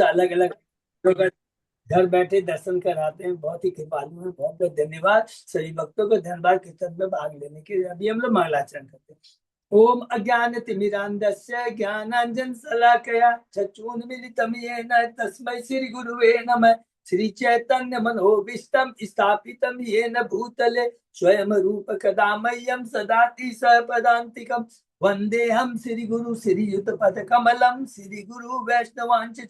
अलग अलग घर बैठे दर्शन कराते हैं। बहुत ही कृपालु हैं। बहुत बहुत धन्यवाद सभी भक्तों को धन्यवाद कीर्तन में भाग लेने के लिए। अभी हम लोग मंगलाचरण करते हैं। ओम अज्ञान तिमिरांधस्य ज्ञानांजन शलाकया चक्षुन्मीलितं येन तस्मै श्री गुरुवे नमः। श्री चैतन्य मनोभीष्टं स्थापितं येन भूतले स्वयं रूप कदा मह्यं सदाति सपदान्तिकम् वंदेहम श्री गुरु श्रीयुत पद कमलम श्री गुरु वैष्णवांच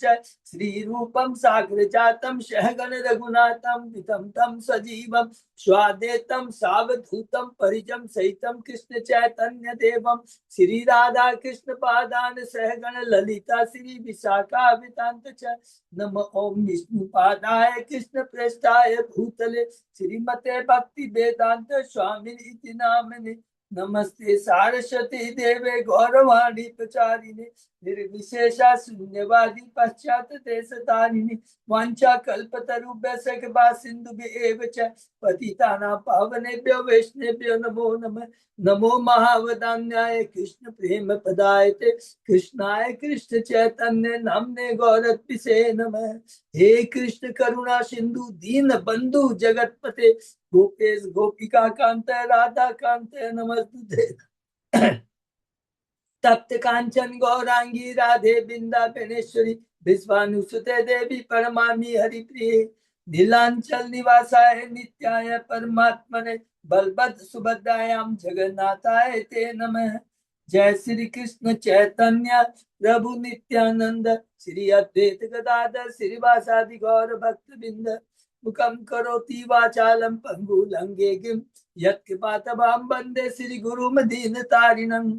श्री रूपम साग्र जातम सहगण रघुनाथम वितम तम सजीवम स्वादेतम सावधूतम परिजम सहितम कृष्ण चैतन्य देवम श्री राधा कृष्ण पादान सहगण ललिता श्री विशाखा वितांत च नम ओम विष्णु पादाय कृष्ण प्रेष्ठाय भूतले श्रीमते भक्ति वेदांत स्वामी इति नामिने नमस्ते सारस्वती देवे गौरवाणी प्रचारिणे निर्विशेषा शून्यवादी पश्चात देश तारिणी वांछा कल्पतरुभ्यश्च कृपा सिन्धुभ्येव च पतितानां पावनेभ्यो वैष्णवेभ्यो नमो नमः। नमो महावदान्याय कृष्ण प्रेम पदायते कृष्णाय कृष्ण चैतन्य नामने गौरत्पिसे नमः। हे कृष्ण करुणा सिंधु दीन बंधु जगतपते गोपेश गोपिका कांत राधा कांत नमस्ते। तप्त कांचन गौरांगी राधे बिंदाबनेश्वरी विश्वानुसुते देवी परमामी हरिप्रिये नीलांचल निवासाय नित्याय परमात्मने बलभद्र सुभद्रायाम जगन्नाथाय ते नमः। जय श्री कृष्ण चैतन्य प्रभु नित्यानंद श्री अद्वैत गदाधर श्रीवासादि गौर भक्त बिंद मुखम करोति वाचालम पंगुलंगे गिम यत्कृपातवाम वंदे श्री गुरुम दीनतारिणम्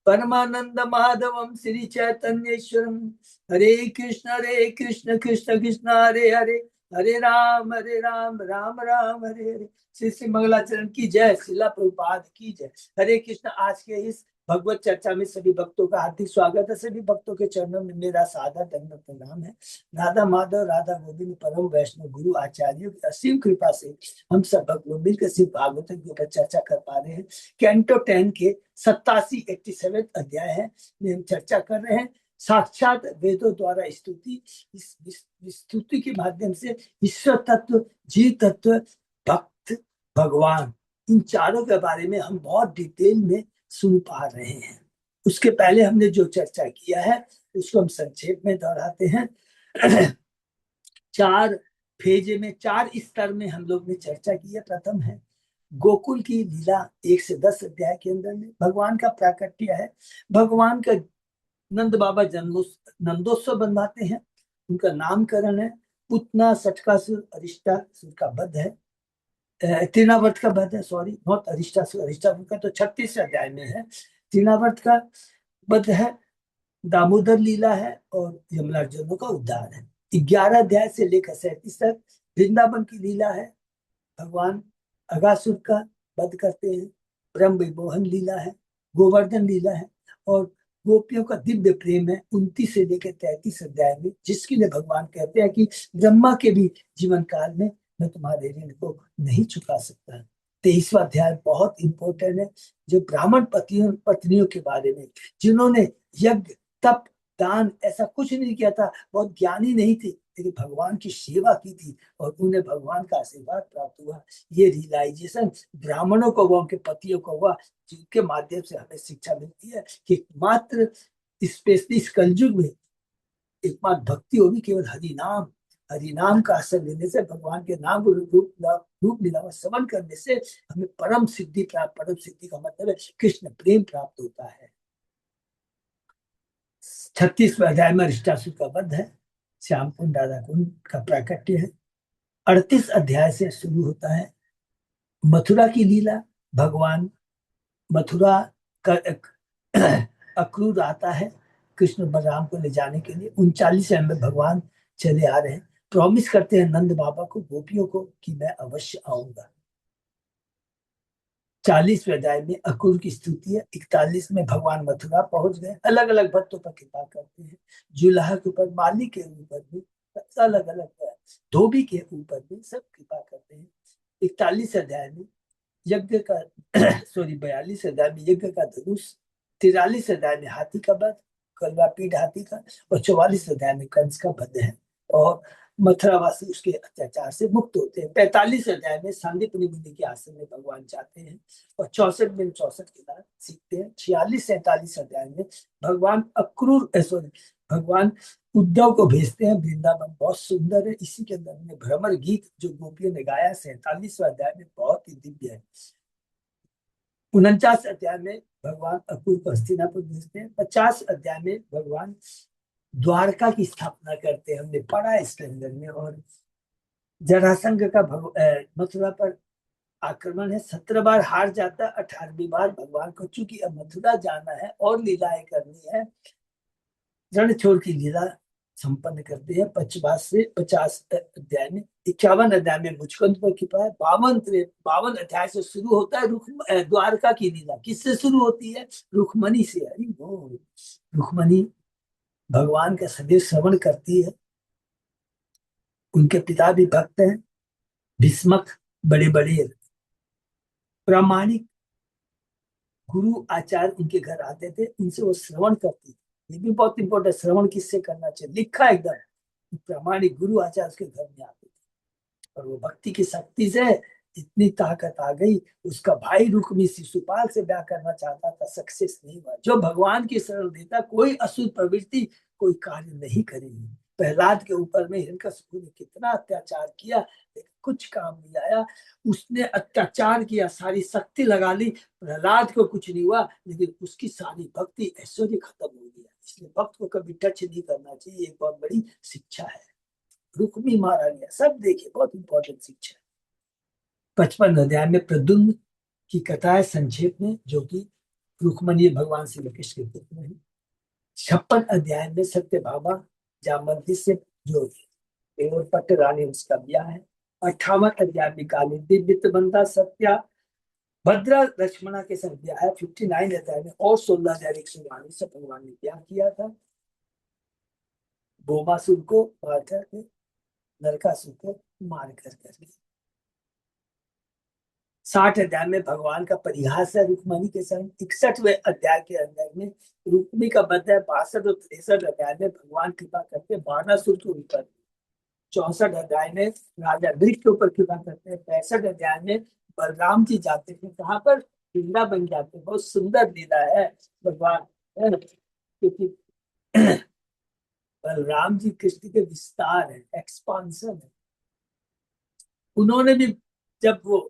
परमानंद माधवम श्री चैतन्येश्वरम। हरे कृष्ण कृष्ण कृष्ण हरे हरे हरे राम राम राम हरे हरे। श्री श्री मंगलाचरण की जय। शिला प्रभुपाद की जय। हरे कृष्ण। आज के इस भगवत चर्चा में सभी भक्तों का हार्दिक स्वागत है। सभी भक्तों के चरणों में मेरा सादर दंडवत प्रणाम है। राधा माधव राधा गोविंद परम वैष्णव गुरु आचार्यों की असीम कृपा से हम सब भक्त लोग मिलकर श्री भागवत के ऊपर चर्चा कर पा रहे हैं। कैंटो 10 के 87 अध्याय है में हम चर्चा कर रहे हैं। साक्षात वेदों द्वारा स्तुति, इस स्तुति के माध्यम से ईश्वर तत्व, जीव तत्व, भक्त, भगवान, इन चारों के बारे में हम बहुत डिटेल में सुन पा रहे हैं। उसके पहले हमने जो चर्चा किया है उसको हम संक्षेप में दोहराते हैं। 4 फेज में 4 स्तर में हम लोग ने चर्चा की है। प्रथम है गोकुल की लीला 1 से 10 अध्याय के अंदर में भगवान का प्राकट्य है। भगवान का नंद बाबा नंदोत्सव बनवाते हैं। उनका नामकरण है। पुतना सटकासुर अरिष्टासुर का वध है। तृणावर्त का वध है। Sorry, not अरिष्टासुर। अरिष्टासुर का तो 36 अध्याय में है। तृणावर्त का वध है। दामोदर लीला है और यमलार्जुनों का उद्धार है। 11 अध्याय से लेकर 37 तक वृंदावन की लीला है। भगवान अगासुर का वध करते हैं। ब्रह्म विमोहन लीला है। गोवर्धन लीला है और गोपियों का दिव्य प्रेम है 29 से लेकर 33 अध्याय में, जिसके लिए भगवान कहते हैं कि ब्रह्मा के भी जीवन काल में मैं तुम्हारे ऋण को नहीं चुका सकता। 23वां अध्याय बहुत इंपॉर्टेंट है, जो ब्राह्मण पत्नियों के बारे में, जिन्होंने यज्ञ तप दान ऐसा कुछ नहीं किया था, बहुत ज्ञानी नहीं थी, लेकिन भगवान की सेवा की थी और उन्हें भगवान का आशीर्वाद प्राप्त हुआ। ये रियलाइजेशन ब्राह्मणों को हुआ, उनके पतियों को हुआ, जिनके माध्यम से हमें शिक्षा मिलती है कि मात्र स्पेशली इस कलयुग में एकमात्र भक्ति होगी केवल हरिनाम। हरिनाम का असर लेने से, भगवान के नाम को रूप लीला श्रवण करने से हमें परम सिद्धि प्राप्त। परम सिद्धि का मतलब है कृष्ण प्रेम प्राप्त होता है। 36वें अध्याय में अरिष्टासुर का वध है। श्याम कुंड राधा कुंड का प्राकट्य है। 38 अध्याय से शुरू होता है मथुरा की लीला। भगवान मथुरा का अक्रूर आता है कृष्ण बलराम को ले जाने के लिए। 39 में भगवान चले आ रहे हैं। प्रॉमिस करते हैं नंद बाबा को, गोपियों को, कि मैं अवश्य आऊंगा। 40वें अध्याय में अक्रूर की स्तुति है। 41 में भगवान मथुरा पहुंच गए। अलग अलग भक्तों पर कृपा करते हैं। जुलाहा के ऊपर, माली के ऊपर भी, अलग अलग धोबी के ऊपर भी सब कृपा करते हैं। 41 अध्याय में यज्ञ का 42 अध्याय में यज्ञ का धनुष। 43 अध्याय में हाथी का वध। कलवा पीठ हाथी का, और 44 अध्याय में कंस का वध है और मथुरावासी उसके अत्याचार से मुक्त होते हैं। 45 अध्याय में सांदीपनि मुनि के आश्रम में भगवान जाते हैं और 64 में 64 के बाद सीखते हैं। 46-47 अध्याय में भगवान अक्रूर सॉरी भगवान उद्धव को भेजते हैं वृंदावन। बहुत सुंदर है। इसी के अंदर में भ्रमर गीत जो गोपियों ने गाया 47वां अध्याय में बहुत ही दिव्य है। 49 अध्याय में भगवान अक्रूर को हस्तिनापुर भेजते हैं। 50 अध्याय में भगवान द्वारका की स्थापना करते हैं, हमने पढ़ा है इसके अंदर में। और जरासंध का मथुरा पर आक्रमण है, 17 बार हार जाता, 18वीं बार भगवान को चूंकि अब मथुरा जाना है और लीलाएं करनी है, रण छोड़ की लीला संपन्न करते हैं। 50 से 50 अध्याय में। 51 अध्याय में मुचकुंद पर कृपा है। 52 अध्याय से शुरू होता है द्वारका की लीला। किससे शुरू होती है? रुक्मणी से। अरे वो रुक्मणी भगवान का सदैव श्रवण करती है। उनके पिता भी भक्त हैं, भीष्मक, बड़े बड़े प्रामाणिक गुरु आचार्य उनके घर आते थे, उनसे वो श्रवण करती थी। ये भी बहुत इंपॉर्टेंट, श्रवण किससे करना चाहिए, लिखा एकदम। प्रामाणिक गुरु आचार्य उसके घर में आते थे और वो भक्ति की शक्ति से इतनी ताकत आ गई। उसका भाई रुक्मी शिशुपाल से ब्याह करना चाहता था, सक्सेस नहीं हुआ। जो भगवान की शरण देता, कोई असुर प्रवृत्ति कोई कार्य नहीं करेगी। प्रहलाद के ऊपर में हिरण्यकशिपु ने कितना अत्याचार किया, लेकिन कुछ काम नहीं आया। उसने अत्याचार किया, सारी शक्ति लगा ली, प्रहलाद को कुछ नहीं हुआ, लेकिन उसकी सारी भक्ति ऐश्वर्य खत्म हो गया। इसलिए भक्त को कभी टच नहीं करना चाहिए, एक बहुत बड़ी शिक्षा है। रुक्मी मारा गया, सब देखिए, बहुत इंपॉर्टेंट शिक्षा है। 55 अध्याय में प्रद्युम्न की कथा है संक्षेप में, जो कि रुक्मणी भगवान श्री कृष्ण के पुत्र है। 56 अध्याय में सत्यभामा जामवंती से जो और पट्ट रानी उसका ब्याह है। 58 अध्याय में काली दिव्य बंदा सत्या भद्रा लक्ष्मणा के साथ ब्याह है। 59 अध्याय में और 16,192 से भगवान ने ब्याह किया था। बोमासुर को मार करके, नरकासुर को मार करके। 60 अध्याय में भगवान का परिहास है रुक्मणी के संग। 61वें अध्याय के अंदर में रुक्मी का वध है। 62 और 63 अध्याय में भगवान कृपा करके बाणासुर को ऊपर। 64 अध्याय में राजा वृक्ष के ऊपर कृपा करते हैं। 65 अध्याय में बलराम जी जाते हैं, कहाँ पर? वृंदावन जाते हैं। बहुत सुंदर लीला है भगवान, क्योंकि बलराम जी कृष्ण के विस्तार है, एक्सपांशन है। उन्होंने भी जब वो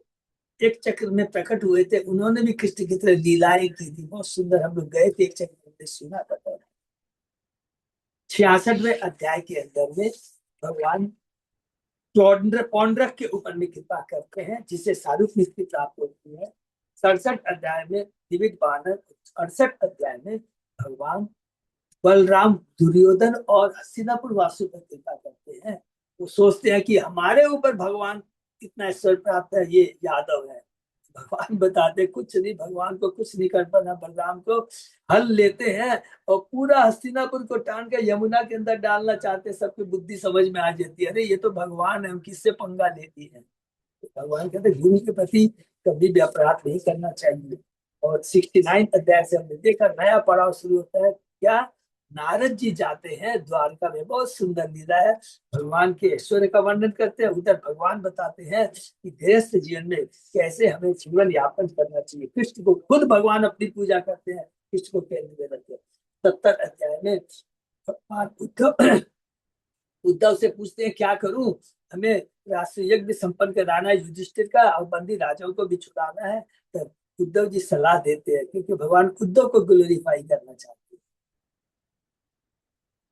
एक चक्र में प्रकट हुए थे, उन्होंने भी कृष्ण की तरह लीलाएं की थी, बहुत सुंदर। हम लोग गए थे एक चक्र में, सुना था। 66वें अध्याय के अंदर में भगवान पौंड्रक के ऊपर में कृपा करते हैं, जिसे शाहरुख मिस्त्री प्राप्त होती है। 67 अध्याय में दिव्य बानर। 68 अध्याय में भगवान बलराम दुर्योधन और हस्तिनापुर वासु पर कृपा करते हैं। वो सोचते हैं कि हमारे ऊपर भगवान कितना ऐश्वर्य प्राप्त है, ये यादव है। भगवान बताते कुछ नहीं, भगवान को कुछ नहीं कर पाना। बलराम को हल लेते हैं और पूरा हस्तिनापुर को टान कर यमुना के अंदर डालना चाहते हैं। सबकी बुद्धि समझ में आ जाती है, अरे ये तो भगवान है, हम किससे पंगा लेती है। तो भगवान कहते गुरु के प्रति कभी भी अपराध नहीं करना चाहिए। और 69 अध्याय से हमने देखा नया पड़ाव शुरू होता है। क्या? नारद जी जाते हैं द्वारका में, बहुत सुंदर लीला है। भगवान के ऐश्वर्य का वर्णन करते हैं, उधर भगवान बताते हैं कि गृहस्थ जीवन में कैसे हमें जीवन यापन करना चाहिए। कृष्ण को खुद भगवान अपनी पूजा करते हैं, कृष्ण को केंद्र में रखते हैं। 70 अध्याय में भगवान उद्धव से पूछते हैं क्या करूं, हमें राष्ट्रीय यज्ञ संपन्न कराना है युधिष्ठिर का, और बंदी राजाओं को भी छुड़ाना है। तो उद्धव जी सलाह देते हैं, क्योंकि भगवान उद्धव को ग्लोरीफाई करना चाहते हैं।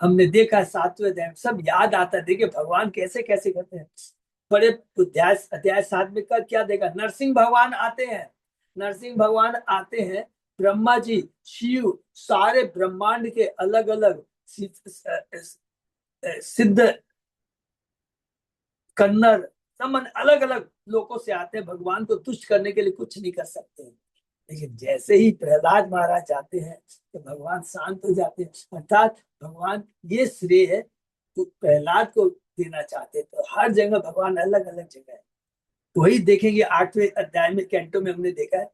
हमने देखा 7वें अध्याय सब याद आता है। देखिए भगवान कैसे कैसे करते हैं। बड़े अध्याय 7 में का क्या देखा? नरसिंह भगवान आते हैं। नरसिंह भगवान आते हैं, ब्रह्मा जी, शिव, सारे ब्रह्मांड के अलग अलग सिद्ध, कन्नड़, समन अलग अलग लोगों से आते हैं। भगवान को तुष्ट करने के लिए कुछ नहीं कर सकते, लेकिन जैसे ही प्रहलाद महाराज जाते हैं तो भगवान शांत हो जाते हैं। अर्थात भगवान ये श्रेय है तो प्रहलाद को देना चाहते हैं। तो हर जगह भगवान अलग अलग जगह है। वही देखेंगे 8वें अध्याय में, कैंटो में हमने देखा है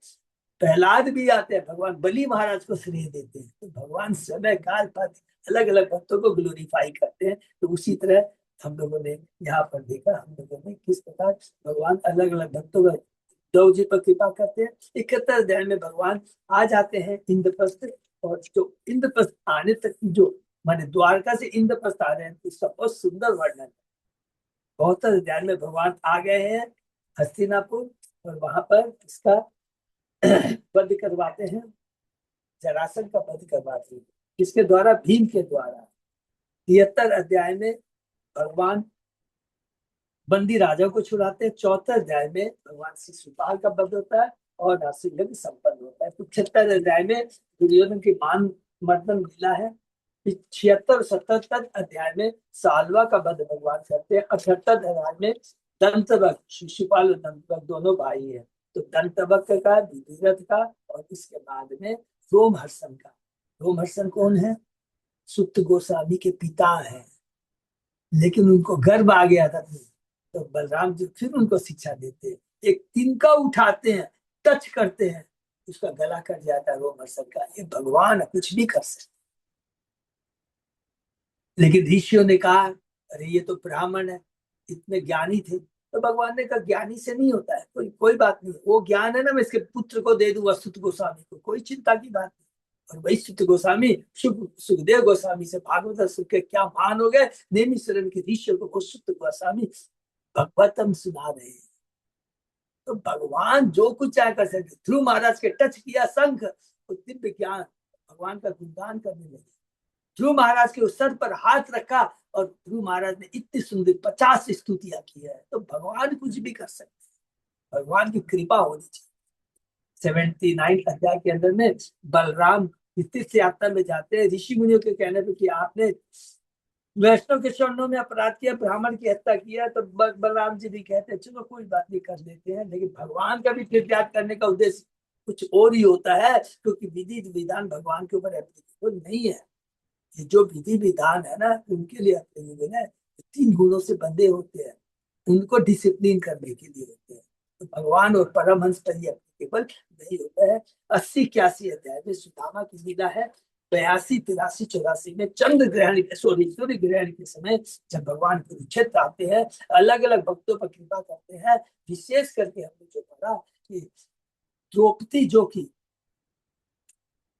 प्रहलाद भी आते हैं, भगवान बलि महाराज को श्रेय देते हैं। तो भगवान समय काल पाते अलग अलग भक्तों को ग्लोरीफाई करते हैं। तो उसी तरह हम लोगों ने यहाँ पर देखा, हम लोगों ने किस प्रकार भगवान अलग अलग भक्तों का उद्धव जी पर कृपा करते हैं। 71 अध्याय में भगवान आ जाते हैं इंद्रप्रस्थ, और जो इंद्रप्रस्थ आने तक की जो माने द्वारका से इंद्रप्रस्थ आ रहे हैं, इसका बहुत सुंदर वर्णन है। 72 अध्याय में भगवान आ गए हैं हस्तिनापुर, और वहां पर इसका वध करवाते हैं, जरासंध का वध करवाते हैं। किसके द्वारा? भीम के द्वारा। 73 अध्याय में भगवान बंदी राजा को छुड़ाते हैं। 74 अध्याय में भगवान श्री शिशुपाल का वध होता है और नरसिंह संपन्न होता है। 75 अध्याय में दुर्योधन की मान मर्दन लीला है। 76 77 अध्याय में सालवा का वध भगवान करते हैं। 78 अध्याय में दंतवक्र, शिशुपाल और दंतवक्र दोनों भाई है। तो दंतवक्र का, विधिरथ का, और इसके बाद में रोमहर्षण का। रोमहर्षण कौन है? सुत गोस्वामी के पिता है, लेकिन उनको गर्व आ गया था, तो बलराम जी फिर उनको शिक्षा देते हैं। एक तिनका उठाते हैं, टच करते हैं, उसका गला कट जाता है रोमहर्षण का। ये भगवान कुछ भी कर सकते, लेकिन ऋषियों ने कहा अरे ये तो ब्राह्मण है, इतने ज्ञानी थे। तो भगवान ने कहा ज्ञानी से नहीं होता है, कोई कोई बात नहीं, वो ज्ञान है ना, मैं इसके पुत्र को दे दूंगा सुत गोस्वामी को, कोई चिंता की बात नहीं। और वही सुत गोस्वामी सुखदेव गोस्वामी से भागवत सुख के क्या महान हो गए। नेमिशरण के ऋषियों को सुत गोस्वामी भगवतम सुना रहे हैं। तो भगवान जो कुछ चाहे कर सकते। ध्रुव महाराज के टच किया शंख, तो दिव्य ज्ञान, भगवान का गुणगान करने लगे। ध्रुव महाराज के उस सर पर हाथ रखा और ध्रुव महाराज ने इतनी सुंदर 50 स्तुतियां की है। तो भगवान कुछ भी कर सकते हैं, भगवान की कृपा होनी चाहिए। 79 अध्याय के अंदर में बलराम तीर्थ यात्रा में जाते हैं ऋषि मुनियों के कहने पे कि आपने वैष्णव के चरणों में अपराध किया, ब्राह्मण की हत्या किया। तो बलराम जी भी कहते हैं चलो कोई बात नहीं, कर देते हैं। लेकिन भगवान का भी तीर्थ याग करने का उद्देश्य कुछ और ही होता है, क्योंकि विधि विधान भगवान के ऊपर एप्लीकेबल नहीं है। ये जो विधि विधान है ना, उनके लिए एप्लीकेबल है। 3 गुणों से बंधे होते हैं, उनको डिसिप्लिन करने के लिए होते हैं। तो भगवान और परमहंस पर ही एप्लीकेबल नहीं होता है। 80-81 अध्याय में सुदामा की लीला है। 82 83 84 में चंद्र ग्रहण, सूर्य ग्रहण के समय जब भगवान कुरुक्षेत्र आते हैं, अलग अलग भक्तों पर कृपा करते हैं। विशेष करके हमने जो पढ़ा कि द्रौपदी जो की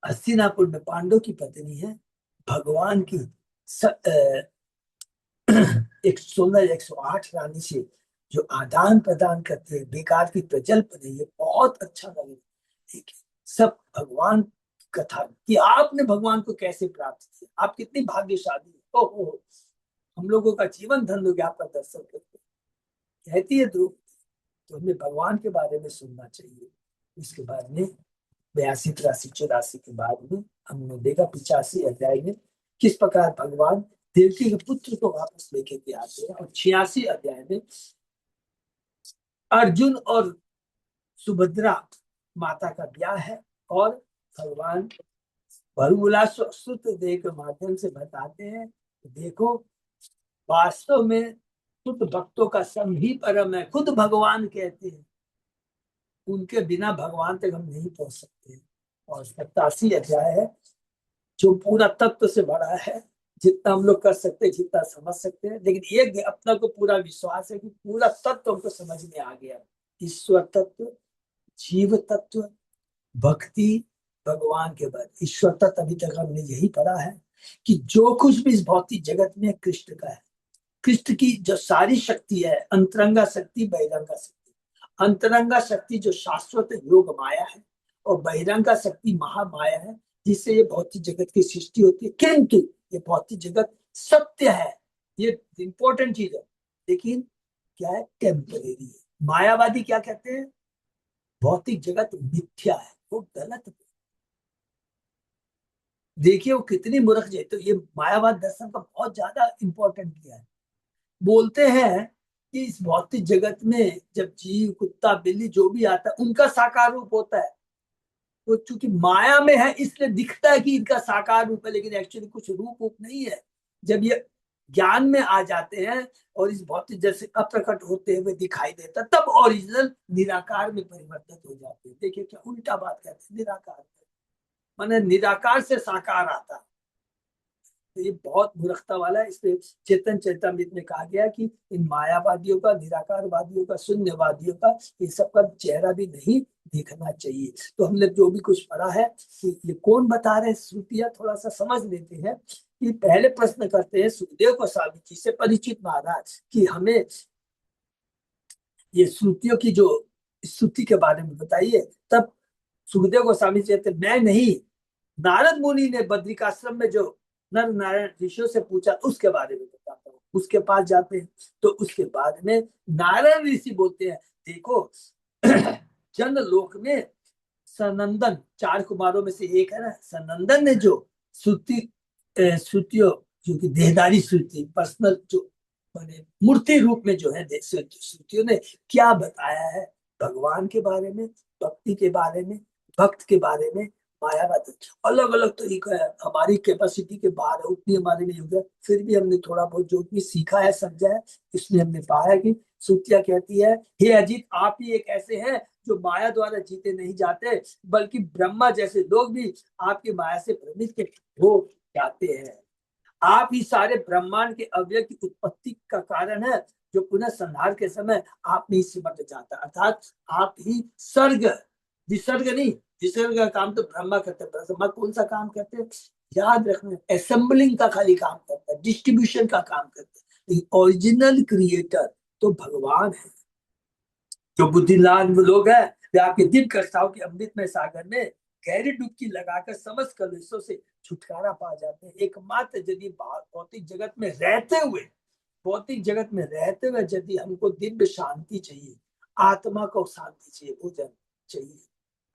हस्तिनापुर में पांडव की पत्नी है, भगवान की 116 108 रानी से जो आदान प्रदान करते हैं, बेकार की प्रजल्प नहीं है, बहुत अच्छा लगे। ठीक है, सब भगवान कथा कि आपने भगवान को कैसे प्राप्त किया, आप कितनी भाग्यशाली हो। हम लोगों का जीवन धन हो गया आपका दर्शन करके, कहती है द्रौपदी। तो हमें भगवान के बारे में सुनना चाहिए। इसके बाद में 82 83 84 के बाद में हमने देखा 85 अध्याय में किस प्रकार भगवान देवकी के पुत्र को वापस लेके के आते हैं। और 86 अध्याय में अर्जुन और सुभद्रा माता का ब्याह है, और भगवान देह के माध्यम से बताते हैं, देखो वास्तव में शुद्ध भक्तों का संग ही परम है। खुद भगवान कहते हैं उनके बिना भगवान तक हम नहीं पहुंच सकते। और 87 अध्याय है जो पूरा तत्व से भरा है, जितना हम लोग कर सकते हैं, जितना समझ सकते हैं। लेकिन ये अपना को पूरा विश्वास है कि पूरा तत्व हमको समझ में आ गया। ईश्वर तत्व, जीव तत्व, भक्ति, भगवान के बाद ईश्वर तत्व। अभी तक हमने यही पढ़ा है कि जो कुछ भी इस भौतिक जगत में कृष्ण का है। कृष्ण की जो सारी शक्ति है, अंतरंगा शक्ति, बहिरंगा शक्ति। अंतरंगा शक्ति जो शाश्वत योग माया है, और बहिरंगा शक्ति महामाया है, जिससे ये भौतिक जगत की सृष्टि होती है। किंतु ये भौतिक जगत सत्य है, ये इंपॉर्टेंट चीज है, लेकिन क्या है, टेम्परेरी है। मायावादी क्या कहते हैं, भौतिक जगत मिथ्या है, वो गलत है। देखिए वो कितनी मूर्ख है। तो ये मायावाद दर्शन का बहुत ज्यादा इंपॉर्टेंट किया है। बोलते हैं कि इस भौतिक जगत में जब जीव, कुत्ता, बिल्ली जो भी आता है, उनका साकार रूप होता है। तो चूंकि माया में है इसलिए दिखता है कि इनका साकार रूप है, लेकिन एक्चुअली कुछ रूप नहीं है। जब ये ज्ञान में आ जाते हैं और इस भौतिक जैसे अप्रकट होते हुए दिखाई देता, तब ओरिजिनल निराकार में परिवर्तित हो जाते हैं। देखिए क्या उल्टा बात कहते हैं, निराकार माने निराकार से साकार आता है। तो ये बहुत मूर्खता वाला है। इसलिए चेतन चेतामृत में कहा गया कि इन मायावादियों का, निराकारवादियों का, शून्यवादियों का, ये सबका चेहरा भी नहीं देखना चाहिए। तो हमने जो भी कुछ पढ़ा है कि ये कौन बता रहे हैं श्रुतियां, थोड़ा सा समझ लेते हैं। कि पहले प्रश्न करते हैं सुखदेव गोस्वामी जी से, परीक्षित महाराज, कि हमें ये श्रुतियों की जो श्रुति के बारे में बताइए। तब सुखदेव गोस्वामी जी कहते मैं नहीं, नारद मुनि ने बद्रिकाश्रम में जो नर नारायण ऋषियों से पूछा उसके बारे में बताता हूँ। उसके पास जाते हैं तो उसके बाद में नारायण ऋषि बोलते हैं देखो जन लोक में सनंदन, चार कुमारों में से एक है ना, सनंदन ने जो श्रुति श्रुतियों, जो कि देहदारी श्रुति, पर्सनल जो माने मूर्ति रूप में जो है श्रुतियों ने क्या बताया है भगवान के बारे में, भक्ति के बारे में, भक्त के बारे में, मायावाद अलग अलग तरीका है। हमारी कैपेसिटी के बाहर है, उतनी हमारे नहीं हो गया। फिर भी हमने थोड़ा बहुत जो भी सीखा है, समझा है, इसमें हमने पाया कि श्रुतियां कहती है हे अजीत, आप ही एक ऐसे हैं जो माया द्वारा जीते नहीं जाते, बल्कि ब्रह्मा जैसे लोग भी आपकी माया से भ्रमित हो जाते हैं। आप ही सारे ब्रह्मांड के अव्यय की उत्पत्ति का कारण है, जो पुनः संहार के समय आप में ही सिमट जाता है। अर्थात आप ही सर्ग, विसर्ग नहीं, विसर्ग का काम तो ब्रह्मा करते हैं, ब्रह्मा कौन सा काम करते हैं, याद रखना, असेंबलिंग का खाली काम करता है, डिस्ट्रीब्यूशन का काम करते हैं। लेकिन ओरिजिनल क्रिएटर तो भगवान है। जो बुद्धिमान लोग हैं वे आपके दिव्य कष्टाओं के अमृत में सागर में गहरी डुबकी लगाकर समस्त कलुषों से छुटकारा पा जाते हैं। एकमात्र यदि भौतिक जगत में रहते हुए, भौतिक जगत में रहते हुए यदि हमको दिव्य शांति चाहिए, आत्मा को शांति चाहिए, भोजन चाहिए,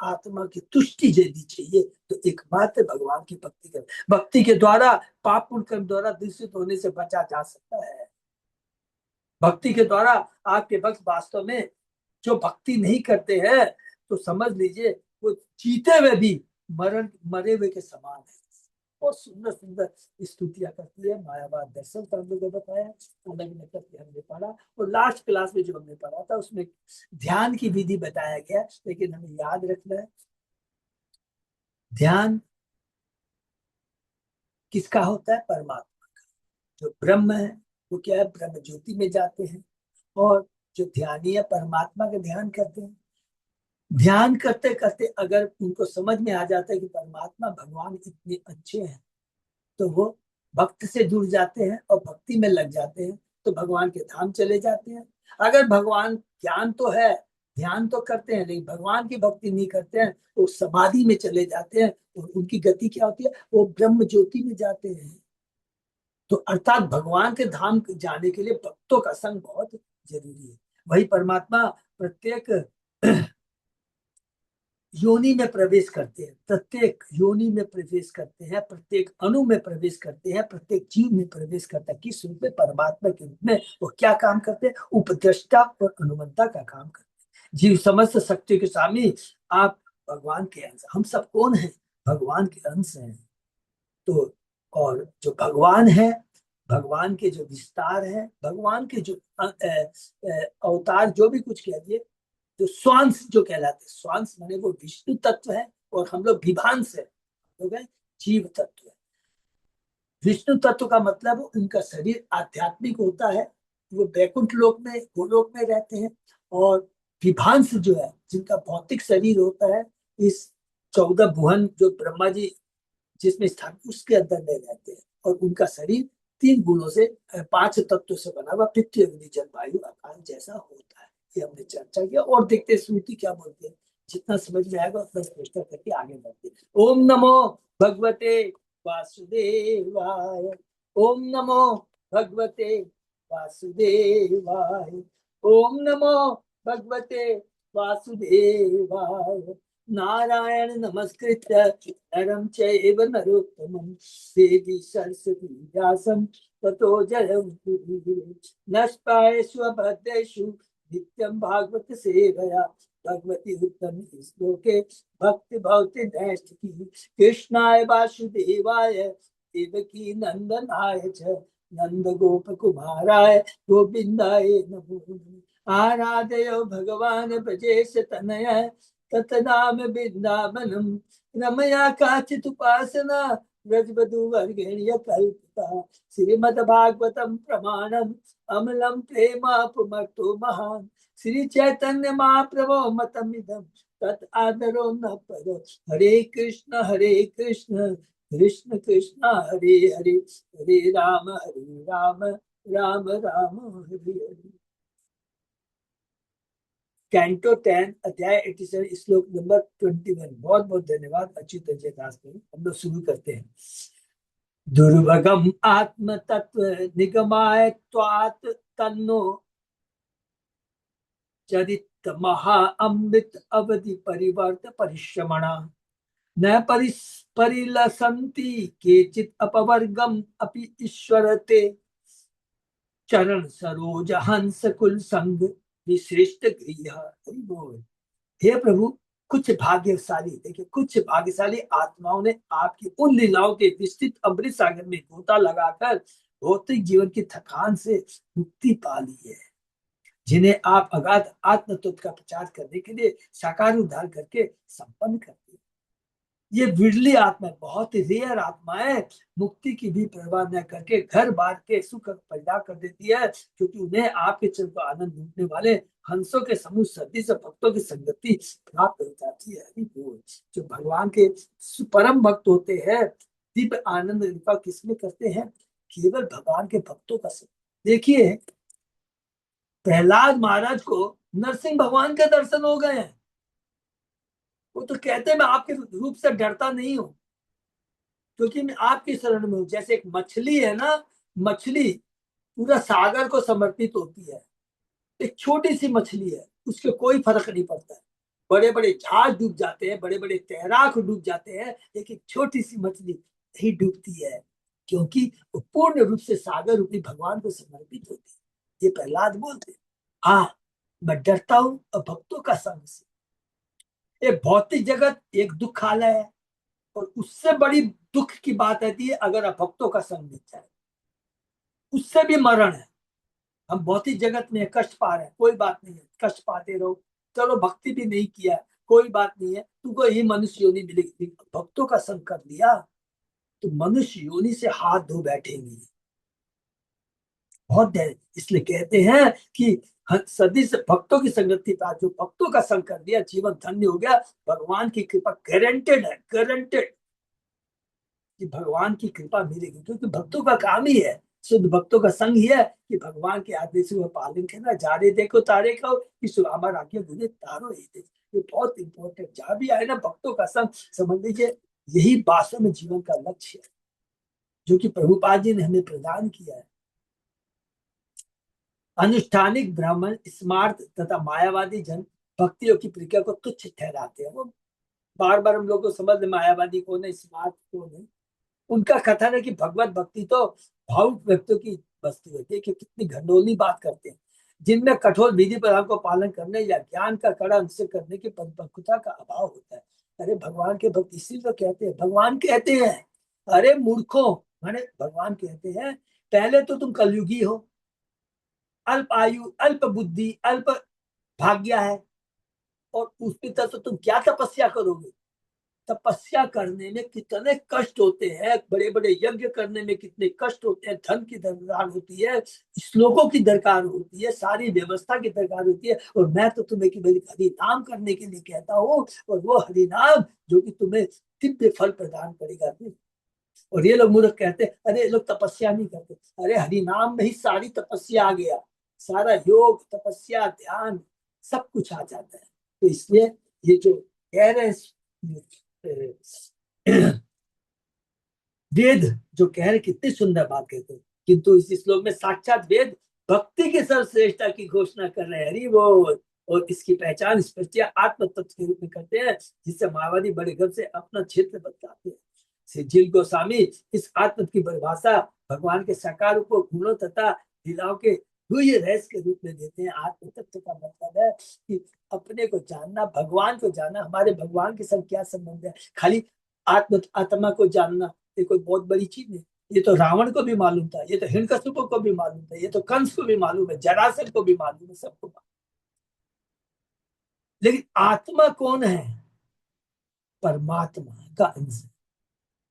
आत्मा की तुष्टि यदि चाहिए, तो एकमात्र भगवान की भक्ति कर, भक्ति के द्वारा पाप पुण्य कर्म द्वारा दूषित होने से बचा जा सकता है। भक्ति के द्वारा आपके भक्त वास्तव में जो भक्ति नहीं करते हैं, तो समझ लीजिए वो जीते हुए भी मरण मरे हुए के समान है। बहुत सुंदर सुंदर स्तुतियां करती है। मायावाद दर्शन तो हम लोगों को बताया, अलग अलग करके हमने पढ़ा, और लास्ट क्लास में जो हमने पढ़ा था उसमें ध्यान की विधि बताया गया। लेकिन हमें याद रखना है, ध्यान किसका होता है, परमात्मा का। जो ब्रह्म है वो क्या है, ब्रह्म ज्योति में जाते हैं, और जो ध्यानी है परमात्मा का ध्यान करते हैं। ध्यान करते करते अगर उनको समझ में आ जाता है कि परमात्मा भगवान इतने अच्छे हैं, तो वो भक्त से जुड़ जाते हैं और भक्ति में लग जाते हैं, तो भगवान के धाम चले जाते हैं। अगर भगवान, ज्ञान तो है, ध्यान तो करते हैं, लेकिन भगवान की भक्ति नहीं करते हैं, तो समाधि में चले जाते हैं, और उनकी गति क्या होती है, वो ब्रह्म ज्योति में जाते हैं। तो अर्थात भगवान के धाम जाने के लिए भक्तों का संग बहुत जरूरी है। वही परमात्मा प्रत्येक योनि में प्रवेश करते हैं, प्रत्येक योनि में प्रवेश करते हैं, प्रत्येक अणु में प्रवेश करते हैं, प्रत्येक जीव में प्रवेश करता है। किस रूप में, परमात्मा के रूप में। वो क्या काम करते हैं, उपद्रष्टा और अनुमंता का काम करते हैं। जीव समस्त शक्ति के स्वामी, आप भगवान के अंश, हम सब कौन है, भगवान के अंश हैं। तो और जो भगवान है, भगवान के जो विस्तार है, भगवान के जो अवतार, जो भी कुछ कह दिए, जो स्वांश जो कहलाते हैं, स्वांश माने वो विष्णु तत्व है, और हम लोग विभांश है, लोग है जीव तत्व है। विष्णु तत्व का मतलब उनका शरीर आध्यात्मिक होता है, वो बैकुंठ लोक में, गोलोक में रहते हैं। और विभांश जो है, जिनका भौतिक शरीर होता है, इस 14 भुवन जो ब्रह्मा जी जिसमें स्थान, उसके अंदर में रहते हैं। और उनका शरीर 3 गुणों से, 5 तत्वों से बना हुआ पृथ्वी अग्नि जल वायु आकाश जैसा होता है। ये हमने चर्चा किया, और देखते हैं श्रुति क्या बोलते हैं। जितना समझ में आएगा उतना चेष्टा करके आगे बढ़ते हैं। ओम नमो भगवते वासुदेवाय। ओम नमो भगवते वासुदेवाय। ओम नमो भगवते वासुदेवाय। नारायण नमस्कृत्य नरं चैव नरोत्तमं देवी सरस्वती व्यासं ततो जयमुदीरये। नष्टायेषु भद्रेषु नित्यं भागवत सेवया भगवती उत्तम श्लोके भक्ति भवति नैष्ठिकी। कृष्णाय वासुदेवाय देवकी नंदनाय च नंद गोप कुमाराय गोविंदाय नमो नमः। आराधयो भगवान ब्रजेश तनय ततनाम वृंदावनम रमया काचित उपासना ब्रजवधू वर्गेण्य कल्पिता। श्रीमद्भागवतम प्रमाणम अमलम प्रेमापुमर्तो महान। श्री चैतन्य महाप्रभो मतमिदम तत् आदरो न परो। हरे कृष्ण कृष्ण कृष्ण हरे हरे हरे राम राम राम हरे हरे। कैंटो 10 अध्याय 87 श्लोक नंबर 21। बहुत बहुत धन्यवाद अच्छी तरह दास को। हम लोग शुरू करते हैं। दुर्भगम आत्म तत्व निगमाय त्वात् तन्नो चरित महा अमृत अवधि परिवर्त परिश्रमणा न परिलसन्ति केचित् अपवर्गम अपि ईश्वरते चरण सरोज हंस कुल संग विश्रेष्ठ गृह। हे प्रभु, कुछ भाग्यशाली, देखिए कुछ भाग्यशाली आत्माओं ने आपकी उन लीलाओं के विस्तृत अमृत सागर में गोता लगाकर भौतिक जीवन की थकान से मुक्ति पा ली है, जिन्हें आप अगाध आत्म तत्व का प्रचार करने के लिए साकार उद्धार करके संपन्न करते हैं। ये विरली आत्मा, बहुत ही रेयर आत्मा है, मुक्ति की भी परवाह न करके घर बार के सुख पैदा कर देती है, क्योंकि उन्हें आपके चरण को आनंद लूटने वाले हंसों के समूह सदी से भक्तों की संगति प्राप्त हो जाती है। जो भगवान के परम भक्त होते हैं, दिव्य आनंद कृपा किसमें करते हैं? केवल भगवान के भक्तों का संग। देखिए, प्रहलाद महाराज को नरसिंह भगवान के दर्शन हो गए हैं। वो तो कहते हैं मैं आपके रूप से डरता नहीं हूं, क्योंकि मैं आपकी शरण में हूं। जैसे एक मछली है ना, मछली पूरा सागर को समर्पित होती है। एक छोटी सी मछली है, उसके कोई फर्क नहीं पड़ता है। बड़े बड़े जहाज डूब जाते हैं, बड़े बड़े तैराक डूब जाते हैं, लेकिन छोटी सी मछली नहीं डूबती है, क्योंकि वो पूर्ण रूप से सागर रूपी भगवान को समर्पित होती है। ये प्रहलाद बोलते हैं। हाँ, मैं डरता हूं भक्तों का संग से। ये भौतिक जगत एक दुखालय है, और उससे बड़ी दुख की बात आती है अगर भक्तों का संग मिल जाए, उससे भी मरण है। हम भौतिक जगत में कष्ट पा रहे हैं, कोई बात नहीं है, कष्ट पाते रहो, चलो भक्ति भी नहीं किया कोई बात नहीं है, तुमको यही मनुष्य योनि मिलेगी। भक्तों का संग कर लिया तो मनुष्य योनि से हाथ धो बैठेंगे। बहुत देर इसलिए कहते हैं कि सदी से भक्तों की संगति का, जो भक्तों का संग कर दिया जीवन धन्य हो गया। भगवान की कृपा गारंटेड है, गारंटेड कि भगवान की कृपा मिलेगी, क्योंकि भक्तों का काम ही है, शुद्ध भक्तों का संग ही है कि भगवान के आदेशों का पालन करना। जारे देखो तारे को कि हमारा आज्ञा मुझे तारो ही दे। ये बहुत इंपॉर्टेंट, जहां भी आए ना भक्तों का संग, समझ लीजिए यही वास्तव में जीवन का लक्ष्य है, जो कि प्रभुपाद जी ने हमें प्रदान किया है। अनुष्ठानिक ब्राह्मण स्मार्ट तथा मायावादी जन भक्तियों की प्रक्रिया को तुच्छ ठहराते हैं। वो बार बार हम लोग को समझ में, मायावादी कौन है, स्मार्ट कौन है। उनका कथन है कि भगवत भक्ति तो भावुक व्यक्तियों की वस्तु है। देखिए कितनी घंडोली बात करते हैं, जिनमें कठोर विधि प्रधान को पालन करने या ज्ञान का कड़ा अनुसरण करने की परिपक्वता का अभाव होता है। अरे भगवान के भक्त इसी तो कहते हैं, भगवान कहते हैं अरे मूर्खों, माने भगवान कहते हैं पहले तो तुम कलयुगी हो, अल्प आयु, अल्प बुद्धि, अल्प भाग्य है, और उस पिता तो तुम क्या तपस्या करोगे। तपस्या करने में कितने कष्ट होते हैं, बड़े बड़े यज्ञ करने में कितने कष्ट होते हैं, धन की दरकार होती है, श्लोकों की दरकार होती है, सारी व्यवस्था की दरकार होती है। और मैं तो तुम्हें कि मेरी हरि नाम करने के लिए कहता हूँ, और वो हरि नाम जो कि तुम्हें दिव्य फल प्रदान करेगा। और ये लोग मूर्ख कहते हैं अरे ये लोग तपस्या नहीं करते। अरे हरि नाम में ही सारी तपस्या आ गया, सारा योग तपस्या ध्यान सब कुछ आ जाता है। तो इसलिए ये जो कह रहे वेद जो कह रहे, कितनी सुंदर बात कहते हैं, किंतु इस श्लोक में साक्षात वेद भक्ति की सर्वश्रेष्ठता की घोषणा कर रहे हैं। हरि बोल। और इसकी पहचान स्पष्टिया आत्म तत्व के रूप में करते हैं, जिससे माओवादी बड़े गर्व से अपना क्षेत्र बताते हैं। श्री जील गोस्वामी इस आत्म की परिभाषा भगवान के साकार रूप गुणों तथा लीलाओं के दुह्य रहस्य के रूप में देते हैं। आत्म तत्व का मतलब है कि अपने को जानना, भगवान को जानना। हमारे भगवान के साथ क्या संबंध है? खाली आत्मा को जानना ये कोई बहुत बड़ी चीज नहीं, ये तो रावण को भी मालूम था, ये तो हिरण्यकशिपु को भी मालूम था, ये तो कंस को भी मालूम है, जरासंध को भी मालूम है, सबको मालूम। लेकिन आत्मा कौन है? परमात्मा का अंश है।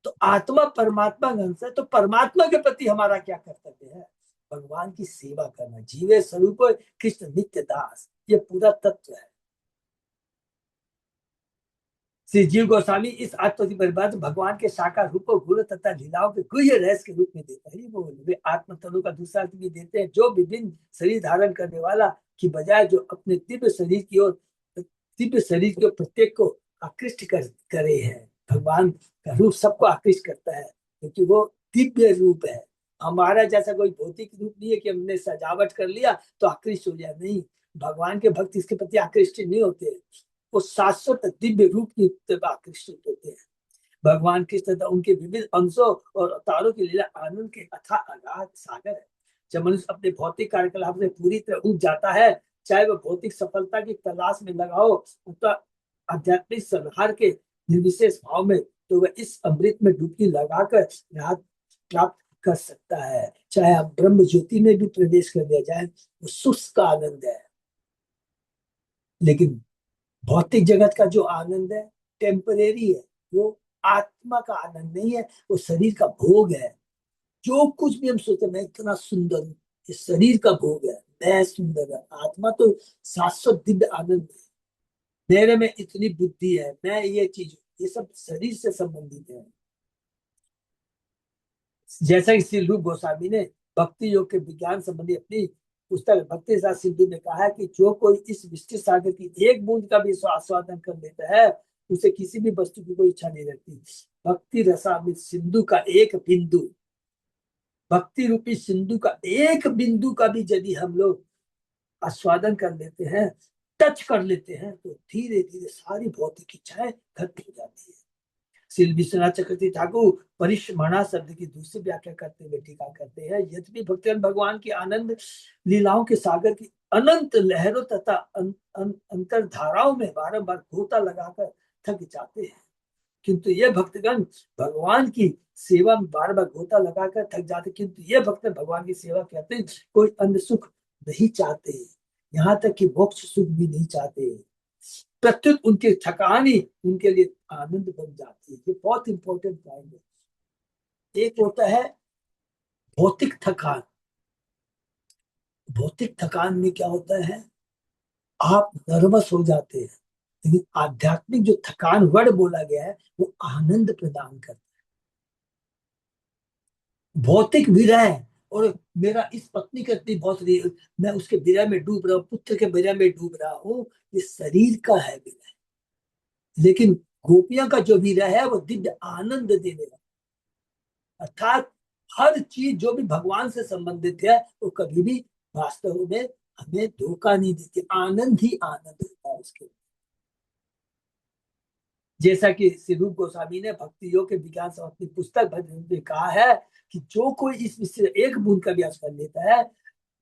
तो आत्मा परमात्मा का अंश है, तो परमात्मा के प्रति हमारा क्या कर्तव्य है? भगवान की सेवा करना। जीवे स्वरूप कृष्ण नित्य दास, ये पूरा तत्व है। श्री जीव गोस्वामी इस आत्मति परिभाषा भगवान के साकार रूप को गुण तथा लीलाओं के गुह्य रहस्य के रूप में देते हैं। वो वे आत्म तनु का दूसरा अर्थ भी देते हैं, जो विभिन्न शरीर धारण करने वाला की बजाय जो अपने दिव्य शरीर की ओर, दिव्य शरीर के प्रत्येक को आकृष्ट करे है। भगवान का रूप सबको आकृष्ट करता है, क्योंकि वो दिव्य रूप है। हमारा जैसा कोई भौतिक रूप नहीं है कि हमने सजावट कर लिया तो आकृष्ट हो जाए, नहीं। भगवान के भक्त इसके प्रति आकृष्ट नहीं होते, वो शाश्वत दिव्य रूप की तरफ आकृष्ट होते हैं। भगवान कृष्ण तथा उनके विविध अंशों और अवतारों की लीला आनंद के अथाह अगाध सागर है। जब मनुष्य अपने भौतिक कार्यकलाप से पूरी तरह उब जाता है, चाहे वह भौतिक सफलता की तलाश में लगा हो अथवा आध्यात्मिक संहार के निर्विशेष भाव में, तो वह इस अमृत में डुबकी लगाकर राहत प्राप्त कर सकता है। चाहे आप ब्रह्म ज्योति में भी प्रवेश कर दिया जाए, वो सुख का आनंद है। लेकिन भौतिक जगत का जो आनंद है टेम्परेरी है, वो आत्मा का आनंद नहीं है, वो शरीर का भोग है। जो कुछ भी हम सोचते मैं इतना सुंदर हूँ, ये शरीर का भोग है। मैं सुंदर है, आत्मा तो शाश्वत दिव्य आनंद है। मेरे में इतनी बुद्धि है, मैं ये चीज, ये सब शरीर से संबंधित है। जैसा कि श्री रूप गोस्वामी ने भक्ति योग के विज्ञान संबंधी अपनी पुस्तक भक्ति रसा सिंधु में कहा है कि जो कोई इस विस्तृत सागर की एक बूंद का भी आस्वादन कर लेता है, उसे किसी भी वस्तु की कोई इच्छा नहीं रहती। भक्ति रसामृत सिंधु का एक बिंदु, भक्ति रूपी सिंधु का एक बिंदु का भी यदि हम लोग आस्वादन कर लेते हैं, टच कर लेते हैं, तो धीरे धीरे सारी भौतिक इच्छाएं खत्म हो जाती है। श्री विश्वनाथ चक्रवर्ती ठाकुर परिश्रमणा शब्द की दूसरी व्याख्या करते हुए टीका करते हैं, यद्यपि भक्तजन भगवान की आनंद लीलाओं के सागर की अनंत लहरों तथा अंतरधाराओं में बारंबार गोता लगाकर थक जाते हैं, किंतु ये भक्तगण भगवान की सेवा में बार बार गोता लगाकर थक जाते, किंतु ये भक्त भगवान की सेवा करते कोई अन्य सुख नहीं चाहते, यहाँ तक कि मोक्ष सुख भी नहीं चाहते। प्रत्युत उनकी थकान ही उनके लिए आनंद बन जाती है। ये बहुत इंपॉर्टेंट पॉइंट है। एक होता है भौतिक थकान। भौतिक थकान में क्या होता है, आप नर्वस हो जाते हैं, लेकिन आध्यात्मिक जो थकान वर्ड बोला गया है वो आनंद प्रदान करता है। भौतिक विरह, और मेरा इस पत्नी का इतनी बहुत, मैं उसके विरह में डूब रहा हूँ, पुत्र के विरह में डूब रहा हूँ, ये शरीर का है विरह। लेकिन गोपियों का जो विरह है वो दिव्य आनंद देने वाला, अर्थात हर चीज जो भी भगवान से संबंधित है वो कभी भी वास्तव में हमें धोखा नहीं देती, आनंद ही आनंद होता है उसके। जैसा कि श्री रूप गोस्वामी ने भक्ति योग के विज्ञान से अपनी पुस्तक भजन में कहा है कि जो कोई इस विषय एक बूंद का अभ्यास कर लेता है,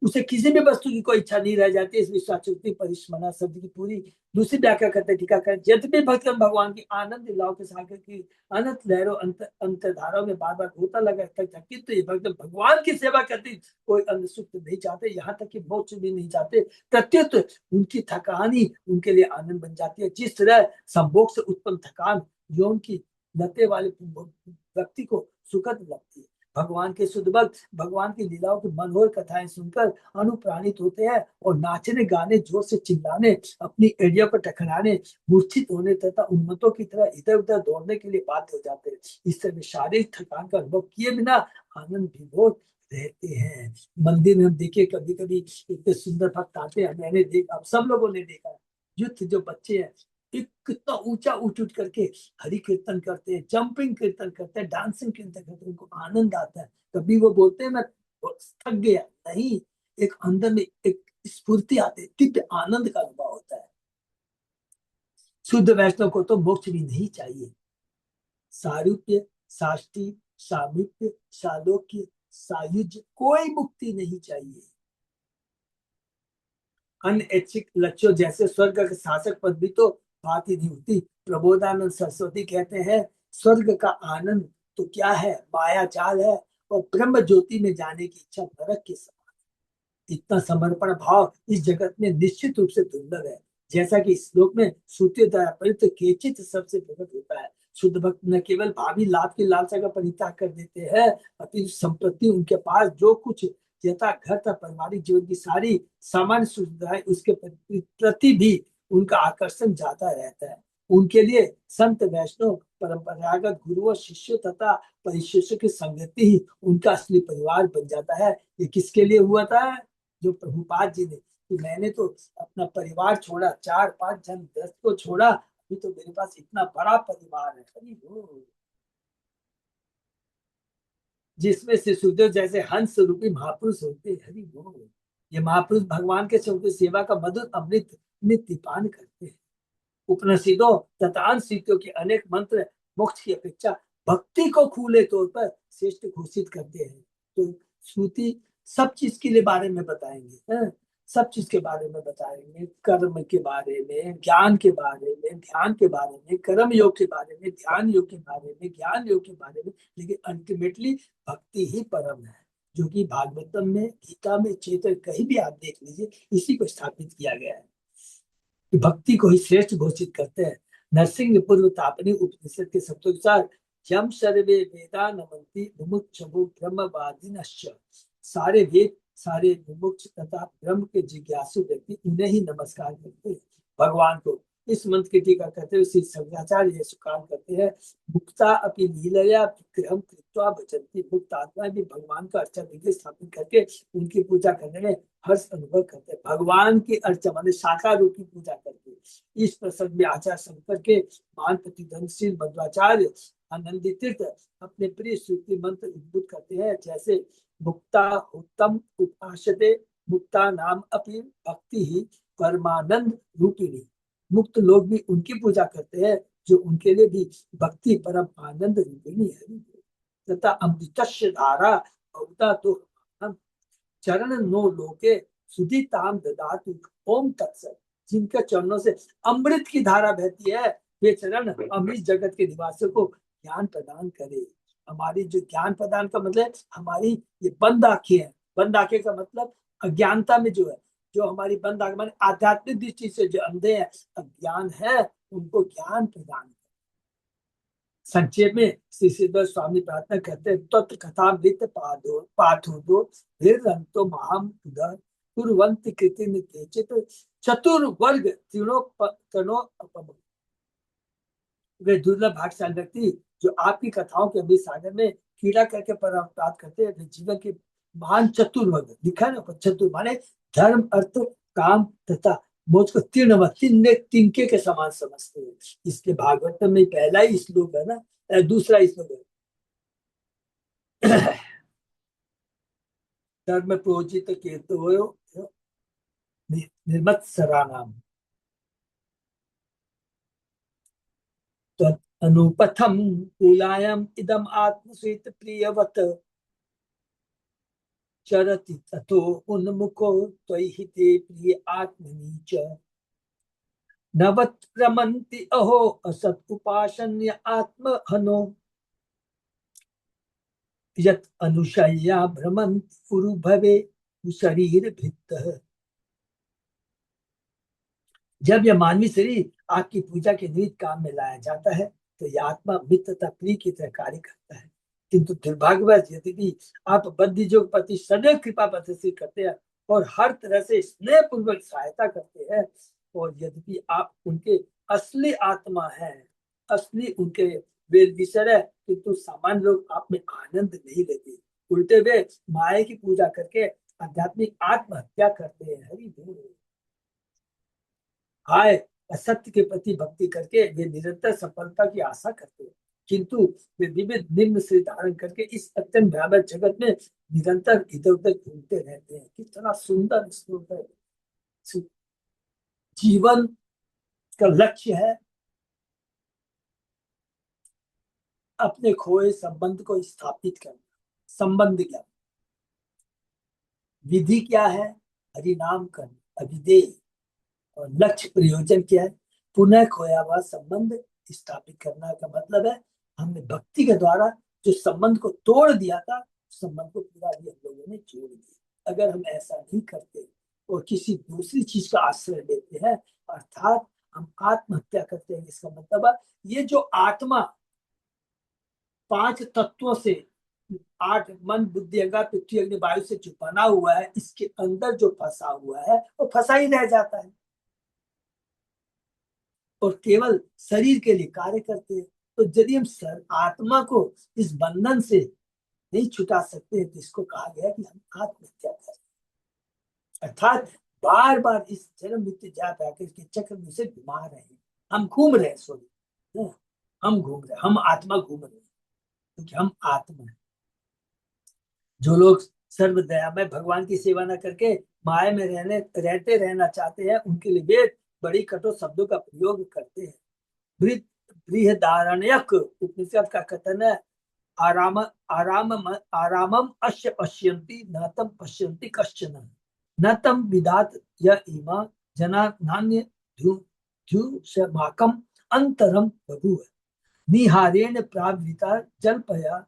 उसे किसी भी वस्तु की कोई इच्छा नहीं रह जाती। इस विश्वाचुक्ति परिस्मरणा शब्द की पूरी दूसरी व्याख्या करते टीकाकार, यद्यपि भक्तगण भगवान की आनंद लीलाओं के सागर की अनंत लहरों अंतरधाराओं में बार बार गोता लगा थकी, तो ये भक्त भगवान की सेवा करते कोई अन्य सुख नहीं चाहते, यहाँ तक कि मोक्ष भी नहीं चाहते। प्रत्युत उनकी थकान ही उनके लिए आनंद बन जाती है। जिस तरह संभोग से उत्पन्न थकान यौन की लते वाले व्यक्ति को सुखद लगती है, भगवान के शुद्ध भक्त भगवान की लीलाओं की मनोहर कथाएं सुनकर अनुप्राणित होते हैं और नाचने गाने जोर से चिल्लाने, अपनी एड़िया पर टकराने, मूर्छित होने तथा उन्मत्तों की तरह इधर उधर दौड़ने के लिए बाध्य हो जाते हैं। इस तरह शारीरिक थकान का अनुभव किए बिना आनंद विभोर रहते हैं। मंदिर में हम देखिए कभी कभी इतने सुंदर भक्त आते हैं, मैंने देखा, आप सब लोगों ने देखा, युद्ध जो बच्चे हैं एक कितना ऊंचा उठ उठ करके हरि कीर्तन करते हैं, जंपिंग कीर्तन करते हैं, डांसिंग कीर्तन करते हैं, उनको आनंद आता है। कभी वो बोलते हैं मैं थक गया, नहीं, एक अंदर में एक स्फूर्ति आती है, दिव्य आनंद का अनुभव होता है। शुद्ध वैष्णव को तो मोक्ष भी नहीं चाहिए। सारूप्य, साष्टी, सामीप्य, सालोक्य, सायुज्य, कोई मुक्ति नहीं चाहिए। अन्य ऐच्छिक लक्ष्यों जैसे स्वर्ग के शासक पद भी तो बात ही नहीं होती। प्रबोधानंद सरस्वती कहते हैं, स्वर्ग का आनंद तो क्या है, माया जाल है, और ब्रह्म ज्योति में जाने की इच्छा नरक के समान। इतना समर्पण भाव इस जगत में निश्चित रूप से दुर्लभ है। जैसा कि इस श्लोक में श्रुति द्वारा परित केचित सबसे प्रकट होता है। शुद्ध भक्त न केवल भावी लाभ की लालसा का परित्याग कर देते हैं, अपितु संपत्ति उनके पास जो कुछ यथा घर था, पारिवारिक जीवन की सारी सामान्य सुविधाएं, उसके प्रति भी उनका आकर्षण ज्यादा रहता है। उनके लिए संत वैष्णव परंपरागत गुरु और शिष्य तथा परिशिष्य की संगति ही उनका असली परिवार बन जाता है। ये किसके लिए हुआ था? जो प्रभुपाद जी ने, कि मैंने तो अपना परिवार छोड़ा, 4-5 जन 10 को छोड़ा, अभी तो मेरे पास इतना बड़ा परिवार है। हरि बोल। जिसमें से सुखदेव जैसे हंस रूपी महापुरुष होते हैं। हरि बोल। ये महापुरुष भगवान के चौके सेवा का मधुर अमृत नित्य पान करते हैं। उपनिषदों तथा अंशितों के अनेक मंत्र मोक्ष की अपेक्षा भक्ति को खुले तौर पर श्रेष्ठ घोषित करते हैं। तो श्रुति सब चीज के लिए बारे में बताएंगे, है? सब चीज के बारे में बताएंगे, कर्म के बारे में, ज्ञान के बारे में, ध्यान के बारे में, कर्म योग के बारे में, ध्यान योग के बारे में, ज्ञान योग के बारे में, लेकिन अल्टीमेटली भक्ति ही परम है, जो कि भागवतम में, गीता में, चेतन कहीं भी आप देख लीजिए, इसी को स्थापित किया गया है कि भक्ति को ही श्रेष्ठ घोषित करते हैं। नरसिंह पूर्व तापनी उपनिषद के शब्दों यम सर्वे वेदा नमन्ति मुमुक्षुभु ब्रह्मवादिनश्च। सारे वेद, सारे मुमुक्ष तथा ब्रह्म के जिज्ञासु व्यक्ति उन्हें ही नमस्कार करते हैं, भगवान को। इस मंत्र की टीका करते हुए श्री शंकराचार्य ये सुकाम करते हैं, मुक्ता अपनी लीलया विग्रहम कृत्वा भजन्ति। मुक्त आत्माएं भी भगवान का अर्चा विग्रह स्थापित करके उनकी पूजा करने में हर्ष अनुभव करते हैं। भगवान की अर्चा माने साकार रूप की पूजा करके। इस प्रसंग में आचार्य शंकर के महान प्रतिधनशील मध्वाचार्य आनंदी तीर्थ अपने प्रिय श्रुति मंत्र उद्भुत करते हैं, जैसे मुक्ता उत्तम उपासते मुक्ता नाम अपनी भक्ति ही परमानंद रूपिणी। मुक्त लोग भी उनकी पूजा करते हैं जो उनके लिए भी भक्ति परम आनंद रूपिणी है। तथा अमृतस्य धारा बहुता तो चरण नो लोके सुधिताम ददातु ओम तत्सत। जिनके चरणों से अमृत की धारा बहती है, वे चरण अमृत जगत के निवासियों को ज्ञान प्रदान करे। हमारी जो ज्ञान प्रदान का मतलब, हमारी ये बंद आंखें हैं। बंद आंखें का मतलब अज्ञानता में जो है, जो हमारी बंद आंखें माने आध्यात्मिक दृष्टि से जो अंधे हैं, अज्ञान है, उनको ज्ञान प्रदान करे। संक्षेप में श्री सिद्धेश्वर स्वामी प्रार्थना करते हैं, तत्व कथा मृत पादो पाथो दो तो महाम उदर कुर्वन्ति कृतिन केचित चतुर्वर्ग तृणो अपम। वे दुर्लभ भाग्यशाली व्यक्ति जो आपकी कथाओं के अमृत सागर में कीड़ा करके प्राप्त करते हैं, वे जीवन के महान चतुर्वर्ग, लिखा है ना, चतुर माने धर्म अर्थ काम तथा मोक्ष को तिनके के समान समझते हैं। इसके भागवत में पहला ही श्लोक है ना, दूसरा श्लोक है धर्म प्रोजित केतो निर्मत्सरा नाम अनुपथम कुलायम इदम आत्मस्वीत प्रियवत चरति ततो उन्मुखो त्वयि ते प्रिय आत्मनीच नवत रमन्ति अहो असत उपासन्य आत्महनो यत अनुशय्या भ्रमन्ति कुरु भवे शरीर भित्तः। जब यह मानवी शरीर आपकी पूजा के निमित्त काम में लाया जाता है तो यह आत्मा मित्र तथा प्रिय की तरह कार्य करता है, किंतु दुर्भाग्यवश यदि आप बद्धिजों के प्रति सदैव कृपा प्रदर्शित करते हैं और हर तरह से स्नेह पूर्वक सहायता करते हैं, और यद्यपि आप उनके असली आत्मा है, असली उनके वेद विषय है, किंतु सामान्य लोग आप में आनंद नहीं लेते, उल्टे वे माया की पूजा करके आध्यात्मिक आत्महत्या करते हैं। हरि बोल। हाय, असत्य के प्रति भक्ति करके वे निरंतर सफलता की आशा करते हैं, किंतु वे विविध निम्न से धारण करके इस अत्यंत भयावह जगत में निरंतर इधर उधर घूमते रहते हैं। कितना सुंदर श्लोक है। जीवन का लक्ष्य है अपने खोए संबंध को स्थापित करना। संबंध क्या, विधि क्या है, हरिनाम करना, अभिधेय, और लक्ष्य प्रयोजन क्या है, पुनः खोया हुआ संबंध स्थापित करना। का मतलब है हमने भक्ति के द्वारा जो संबंध को तोड़ दिया था संबंध को पूरा भी हम लोगों ने जोड़ दिया। अगर हम ऐसा नहीं करते और किसी दूसरी चीज का आश्रय लेते हैं, अर्थात हम आत्महत्या करते हैं, इसका मतलब है ये जो आत्मा 5 तत्वों से, 8 मन बुद्धि अहंकार पृथ्वी अग्नि वायु से जो बना हुआ है, इसके अंदर जो फंसा हुआ है वो फंसा ही रह जाता है और केवल शरीर के लिए कार्य करते हैं। तो यदि हम आत्मा को इस बंधन से नहीं छुटा सकते, तो इसको कहा गया कि हम आत्महत्या करें, अर्थात बार बार इस जन्म मृत्यु जात आकर के चक्र में से घुमा रहे हैं। हम घूम रहे हैं, सॉरी, हम घूम रहे हैं, हम आत्मा घूम रहे हैं, क्योंकि हम आत्मा है। जो लोग सर्व दयामय भगवान की सेवा न करके माया में रहते रहना चाहते हैं, उनके लिए वे बड़ी कठोर शब्दों का प्रयोग करते हैं। बृहदारण्यक उपनिषद का कथन है, आराम आराम आरामम अश्य पश्यन्ति न तम पश्यन्ति कश्चन न तम विदात य इमा जना नान्य ध्युषमाकम अंतरम बभूव निहारेण प्रावृता जल्पया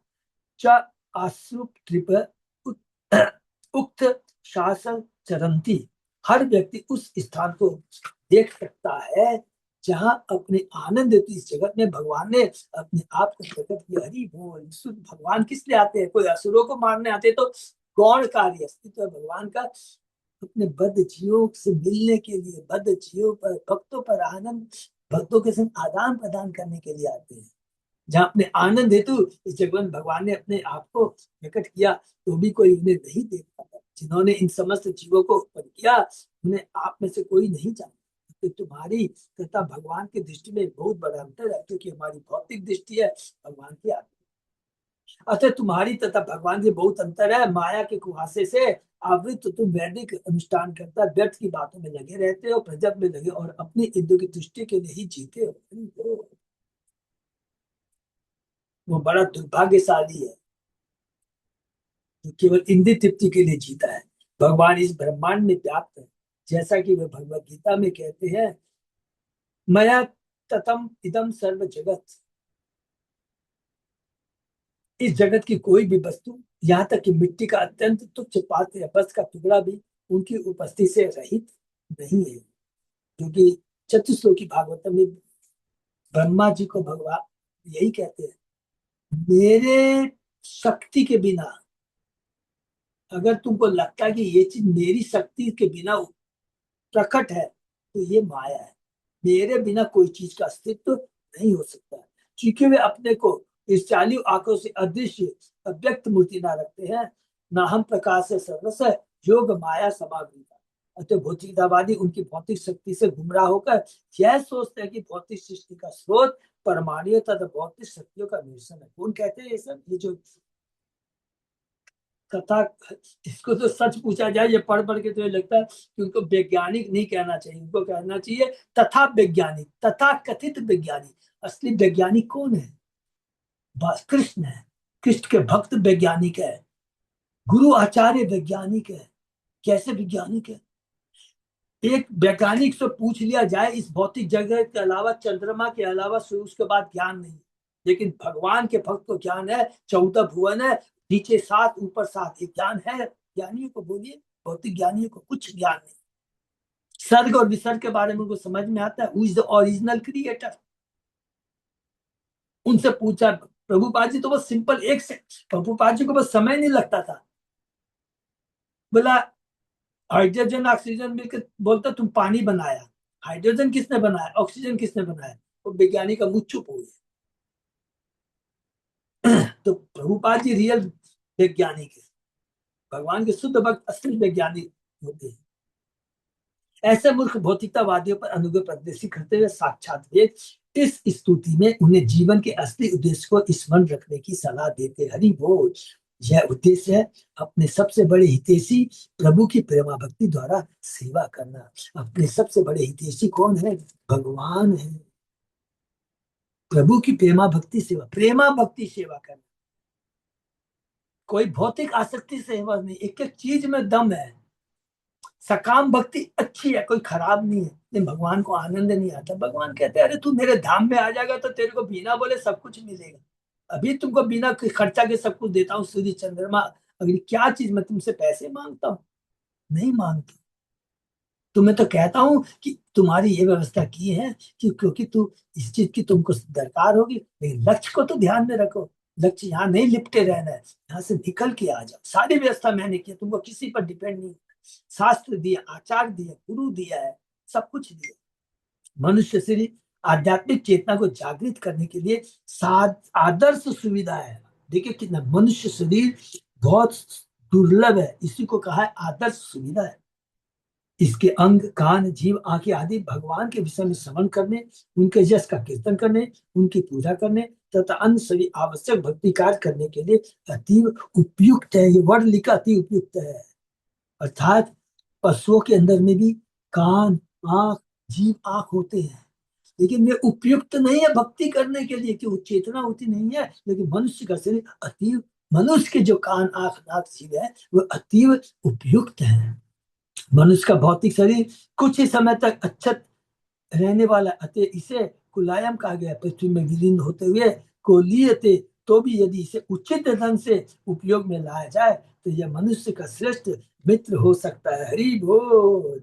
च आश्रुप ट्रिप उक्त शासन चरंती। हर व्यक्ति उस स्थान को देख सकता है जहां अपने आनंद इस जगत में भगवान ने अपने आप को प्रकट किया। हरि बोल। शुद्ध भगवान किस लिए आते हैं? कोई असुरों को मारने आते तो गौण कार्य अस्तित्व भगवान का अपने बद्ध जीवों से मिलने के लिए, बद्ध जीवों पर, भक्तों पर आनंद, भक्तों के संग आदान प्रदान करने के लिए आते हैं। जहां अपने आनंद हेतु इस जगत भगवान ने अपने आप को प्रकट किया, तो भी कोई उन्हें नहीं देख पाता। जिन्होंने इन समस्त जीवों को उत्पन्न किया, उन्हें आप में से कोई नहीं जानता। तो तुम्हारी तथा भगवान की दृष्टि में बहुत बड़ा अंतर है, क्योंकि हमारी भौतिक दृष्टि है, भगवान की आत्मा। अतः तुम्हारी तथा भगवान की बहुत अंतर है। माया के कुहासे से आवृत तुम वैदिक अनुष्ठान करता व्यर्थ की बातों में लगे रहते हो, प्रजप में लगे और अपनी इंद्रियों की दृष्टि के लिए ही जीते हो। वो बड़ा दुर्भाग्यशाली है जो केवल इंद्रिय तृप्ति के लिए जीता है। भगवान इस ब्रह्मांड में व्याप्त है, जैसा कि वे भगवत गीता में कहते हैं, मया ततम इदम सर्व जगत। इस जगत की कोई भी वस्तु, यहाँ तक कि मिट्टी का अत्यंत तुच्छ पात्र या बस का टुकड़ा भी उनकी उपस्थिति से रहित नहीं है। क्योंकि चतुश्लोकी भागवतम में ब्रह्मा जी को भगवान यही कहते हैं, मेरे शक्ति के बिना, अगर तुमको लगता है कि ये चीज मेरी शक्ति के बिना प्रकट है, तो ये माया है। मेरे बिना कोई चीज का अस्तित्व नहीं हो सकता। क्योंकि वे अपने को इस चालीस आंखों से अदृश्य अव्यक्त मूर्ति ना रखते हैं, ना हम प्रकाश से सर्वस्व योग माया समावृता। अतः भौतिकतावादी उनकी भौतिक शक्ति से गुमराह होकर यह सोचते हैं कि भौतिक सृष्टि का स्रोत परमाणु तथा भौतिक शक्तियों का निरसन है। कौन कहते हैं ये सब? ये जो कथा, इसको तो सच पूछा जाए, ये पढ़ पढ़ के तो ये लगता है कि उनको वैज्ञानिक नहीं कहना चाहिए, उनको कहना चाहिए तथा वैज्ञानिक, तथा कथित वैज्ञानिक। असली वैज्ञानिक कौन है? बस कृष्ण है। कृष्ण के भक्त वैज्ञानिक है, गुरु आचार्य वैज्ञानिक है। कैसे वैज्ञानिक है? एक वैज्ञानिक से पूछ लिया जाए इस भौतिक जगत के अलावा, चंद्रमा के अलावा, उसके बाद ज्ञान नहीं। लेकिन भगवान के भक्त को ज्ञान है, 14 भुवन है, नीचे 7 ऊपर 7, ये ज्ञान है। ज्ञानियों को बोलिए, भौतिक ज्ञानियों को कुछ ज्ञान नहीं। सर्ग और विसर्ग के बारे में उनको समझ में आता है, who is the original creator. उनसे पूछा प्रभुपाद जी, तो बस सिंपल एक से प्रभुपाद जी को बस समय नहीं लगता था। बोला हाइड्रोजन ऑक्सीजन मिलकर, बोलता तुम पानी बनाया, हाइड्रोजन किसने बनाया, ऑक्सीजन किसने बनाया? तो वैज्ञानिक का मुंह चुप हो गया। तो प्रभुपाद जी रियल वैज्ञानिक है, भगवान के शुद्ध भक्त असली वैज्ञानिक होते हैं। ऐसे मूर्ख भौतिकतावादियों पर अनुग्रह प्रदर्शित करते हुए साक्षात वेद इस स्तुति में उन्हें जीवन के असली उद्देश्य को स्मरण रखने की सलाह देते। हरि बोल। यह उद्देश्य है अपने सबसे बड़े हितैषी प्रभु की प्रेमा भक्ति द्वारा सेवा करना। अपने सबसे बड़े हितैषी कौन है? भगवान है। प्रभु की प्रेमा भक्ति सेवा करना। कोई भौतिक आसक्ति से सेवा नहीं, एक एक चीज में दम है। सकाम भक्ति अच्छी है, कोई खराब नहीं है, लेकिन भगवान को आनंद नहीं आता। भगवान कहते हैं, अरे तू मेरे धाम में आ जाएगा तो तेरे को बिना बोले सब कुछ मिलेगा। अभी तुमको बिना खर्चा के सब कुछ देता हूँ, सूर्य चंद्रमा, अगर क्या चीज मैं तुमसे पैसे मांगता हूँ? नहीं मांगता। तुम्हें तो कहता हूँ कि तुम्हारी ये व्यवस्था की है कि क्योंकि तू इस चीज की तुमको दरकार होगी, लेकिन लक्ष्य को तो ध्यान में रखो। लक्ष्य यहाँ नहीं लिपटे रहना है, यहाँ से निकल के आ जाओ। सारी व्यवस्था मैंने की है, तुमको किसी पर डिपेंड नहीं। शास्त्र दिया, आचार दिया, गुरु दिया है, सब कुछ दिया। मनुष्य शरीर आध्यात्मिक चेतना को जागृत करने के लिए आदर्श सुविधा है। देखिए कितना मनुष्य शरीर बहुत दुर्लभ है, इसी को कहा है आदर्श सुविधा है। इसके अंग, कान, जीव, आंखें आदि भगवान के विषय में श्रवण करने, उनके यश का कीर्तन करने, उनकी पूजा करने तथा अन्य सभी आवश्यक भक्ति कार्य करने के लिए अति उपयुक्त है। ये वर्ड लिखा अति उपयुक्त है। अर्थात पशुओं के अंदर में भी कान, आंख, जीव, आंख होते हैं, लेकिन वे उपयुक्त नहीं है भक्ति करने के लिए, कि वो चेतना होती नहीं है। लेकिन मनुष्य का शरीर अति, मनुष्य के जो कान, आंख, नाक, जीव है वो अति उपयुक्त है। मनुष्य का भौतिक शरीर कुछ ही समय तक अच्छत रहने वाला, अतः इसे कुलायम कहा गया। पृथ्वी में विलीन होते हुए कोलीयते, तो भी यदि इसे उचित ढंग से उपयोग में लाया जाए तो यह मनुष्य का श्रेष्ठ मित्र हो सकता है। हरि बोल।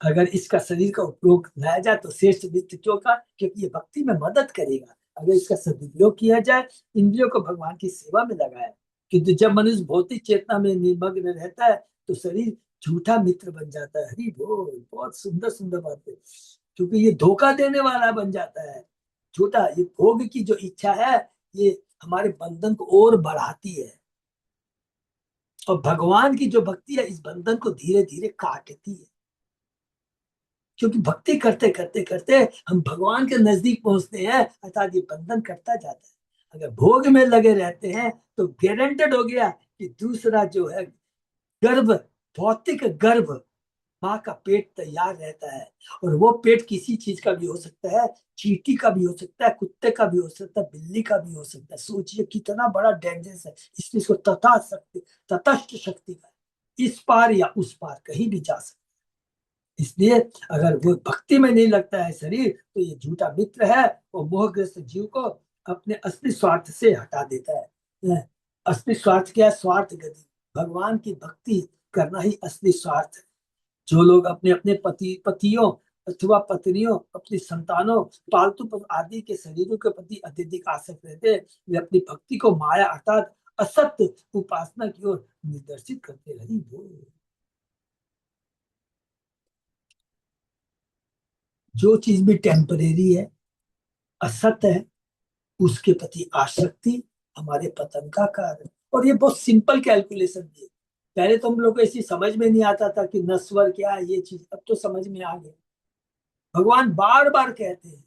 अगर इसका शरीर का उपयोग लाया जाए तो श्रेष्ठ मित्र क्यों का? क्योंकि ये भक्ति में मदद करेगा। अगर इसका सदुपयोग किया जाए, इंद्रियों को भगवान की सेवा में लगाए। किंतु जब मनुष्य भौतिक चेतना में निमग्न रहता है तो शरीर झूठा मित्र बन जाता है। हरि बोल। बहुत सुंदर सुंदर बातें। क्योंकि ये धोखा देने वाला बन जाता है। झूठा, ये भोग की जो इच्छा है ये हमारे बंधन को और बढ़ाती है, और भगवान की जो भक्ति है इस बंधन को धीरे धीरे काटती है। क्योंकि भक्ति करते करते करते हम भगवान के नजदीक पहुंचते हैं, अर्थात ये बंधन कटता जाता है। अगर भोग में लगे रहते हैं तो गारंटेड हो गया कि दूसरा जो है गर्भ, भौतिक गर्भ, माँ का पेट तैयार रहता है। और वो पेट किसी चीज का भी हो सकता है, चींटी का भी हो सकता है, कुत्ते का भी हो सकता है, बिल्ली का भी हो सकता है। सोचिए कितना बड़ा डेंजरस है। इसलिए इसको तटस्थ शक्ति का, इस पार या उस पार कहीं भी जा सकता है। इसलिए अगर वो भक्ति में नहीं लगता है शरीर तो ये झूठा मित्र है, और मोहग्रस्त जीव को अपने असली स्वार्थ से हटा देता है। असली स्वार्थ क्या है? स्वार्थ गति। भगवान की भक्ति करना ही असली स्वार्थ है। जो लोग अपने अपने पतियों अथवा पत्नियों, अपनी संतानों, पालतू पशु आदि के शरीरों के प्रति अत्यधिक आसक्त रहते हैं, वे अपनी भक्ति को माया अर्थात असत्य उपासना की ओर निर्देशित करते रही। जो चीज भी टेम्परेरी है, असत्य है, उसके प्रति आसक्ति हमारे पतन का कारण। और ये बहुत सिंपल कैलकुलेशन है। पहले तो हम लोग को ऐसी समझ में नहीं आता था कि नस्वर क्या है ये चीज, अब तो समझ में आ गया। भगवान बार बार कहते हैं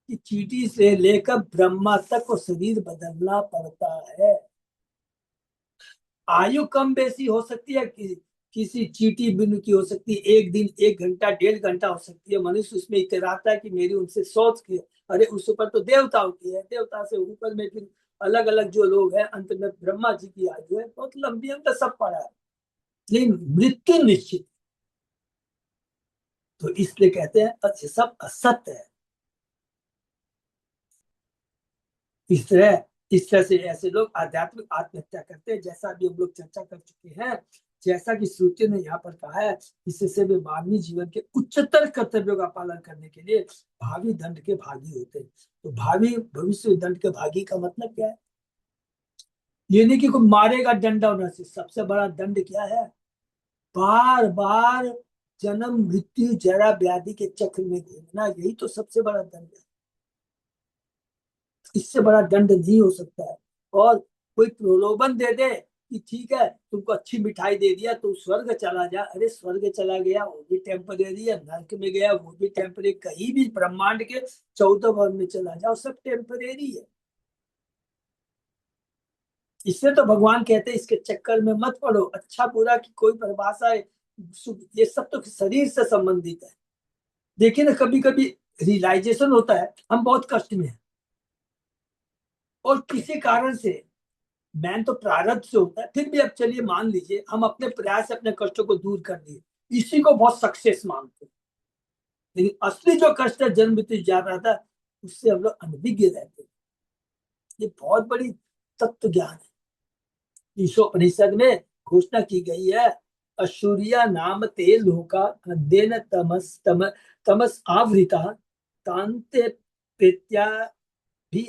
कि चींटी से लेकर ब्रह्मा तक को शरीर बदलना पड़ता है। आयु कम बेसी हो सकती है, किसी चींटी बिनु की हो सकती है, एक दिन, एक घंटा, 1.5 घंटा हो सकती है। मनुष्य उसमें इतराता है कि मेरी उनसे सोच की, अरे उस ऊपर तो देवता होती है, देवता से ऊपर में फिर अलग अलग जो लोग हैं, अंत में ब्रह्मा जी की आयु है बहुत लंबी, हम तो सब पढ़ा है। लेकिन मृत्यु निश्चित। तो इसलिए कहते हैं अच्छा सब असत्य है। इस तरह से ऐसे लोग आध्यात्मिक आत्महत्या करते हैं, जैसा अभी हम लोग चर्चा कर चुके हैं। जैसा कि सूर्य ने यहाँ पर कहा है, इससे वे मानवीय जीवन के उच्चतर कर्तव्यों का पालन करने के लिए भावी दंड के भागी होते हैं। तो भावी भविष्य दंड के भागी का मतलब क्या है? ये नहीं कि कोई मारेगा डंडा होना से। सबसे बड़ा दंड क्या है? बार बार जन्म, मृत्यु, जरा, व्याधि के चक्र में घूमना, यही तो सबसे बड़ा दंड है। इससे बड़ा दंड नहीं हो सकता है। और कोई प्रलोभन दे दे कि ठीक है तुमको अच्छी मिठाई दे दिया तो स्वर्ग चला जा, अरे स्वर्ग चला गया वो भी टेम्परेरी है, नरक में गया वो भी टेम्परेरी, कहीं भी ब्रह्मांड के 14 भवन में चला जाओ सब टेम्परेरी है। इससे तो भगवान कहते हैं इसके चक्कर में मत पड़ो। अच्छा बुरा की कोई परिभाषा है, ये सब तो शरीर से संबंधित है। देखिए ना, कभी कभी रियलाइजेशन होता है हम बहुत कष्ट में हैं, और किसी कारण से, मैन तो प्रारब्ध से होता है, फिर भी अब चलिए मान लीजिए हम अपने प्रयास से अपने कष्टों को दूर कर दिए, इसी को बहुत सक्सेस मानते हैं। लेकिन असली जो कष्ट है, जन्म मृत्यु ज्यादा था, उससे हम लोग अनभिज्ञ रहते हैं। ये बहुत बड़ी तत्व ज्ञान है। ईशोपनिषद में घोषणा की गई है, अशूरिया नाम ते लोका अध्ययन तमस आवृता तांते प्रेत्या भी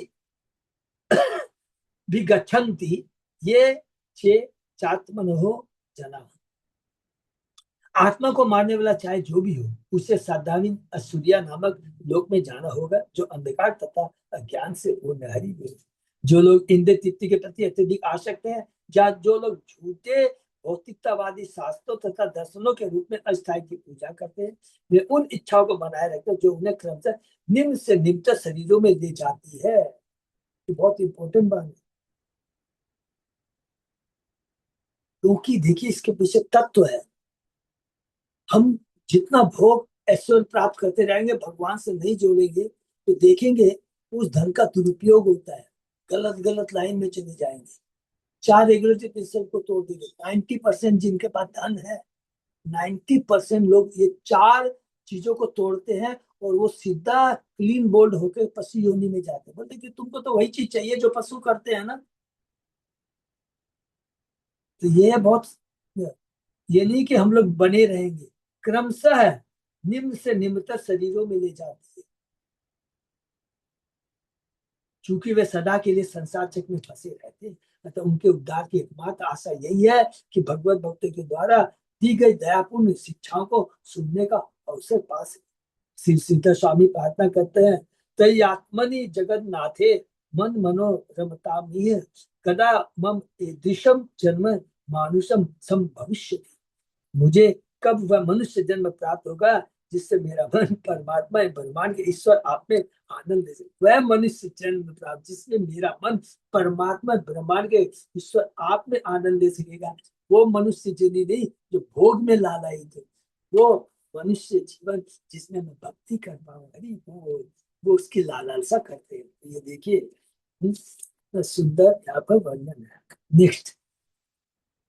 भी गच्छन्ति ये चे चात्मनो जना। आत्मा को मारने वाला चाहे जो भी हो, उसे साधारण असूर्या नामक लोक में जाना होगा, जो अंधकार तथा अज्ञान से पूर्ण हरि है। जो लोग इंद्र तृप्ति के प्रति अत्यधिक आसक्त हैं, या जो लोग झूठे भौतिकतावादी शास्त्रों तथा दर्शनों के रूप में अस्थायी की पूजा करते हैं, वे उन इच्छाओं को बनाए रखते हैं जो उन्हें क्रमशः निम्न से निम्नतर शरीरों में ले जाती है। ये बहुत इंपॉर्टेंट बात है, क्योंकि देखिए इसके पीछे तत्व है। हम जितना भोग ऐश्वर्य प्राप्त करते रहेंगे, भगवान से नहीं जोड़ेंगे, तो देखेंगे उस धन का दुरुपयोग होता है, गलत गलत लाइन में चले जाएंगे। 4 रेगुलेटरी प्रिंसिपल को तोड़ देंगे। 90% जिनके पास धन है, 90% लोग ये 4 चीजों को तोड़ते हैं, और वो सीधा क्लीन बोल्ड होकर पशु योनि में जाते हैं। बोलते कि तुमको तो वही चीज चाहिए जो पशु करते हैं ना। तो ये है बहुत, ये नहीं कि हम लोग बने रहेंगे, क्रमशः निम्न से निम्नतर शरीरों में ले जाती है, क्योंकि वे सदा के लिए संसार चक्र में फंसे रहते हैं। अतः उनके उद्धार की एकमात्र आशा यही है कि भगवत भक्तों के द्वारा दी गई दयापूर्ण शिक्षाओं को सुनने का अवसर पा सके। श्री सीता स्वामी प्रार्थना करते हैं, तय आत्मनि जगत नाथे मन मनो रमतामिह कदा मम ईदृशम जन्म मानुषम सम भविष्य। मुझे कब वह मनुष्य जन्म प्राप्त होगा जिससे मेरा मन परमात्मा ब्रह्मांड के ईश्वर आप में आनंद ले सके। वह मनुष्य जन्म प्राप्त जिसमें मेरा मन परमात्मा ब्रह्मांड के ईश्वर आप में आनंद ले सकेगा। वो मनुष्य जीवन नहीं जो भोग में लालायित, वो मनुष्य जीवन जिसमें मैं भक्ति कर पाऊँ, अरे वो उसकी लालसा करते हैं। ये देखिए सुंदर यहाँ पर वर्णन है। नेक्स्ट,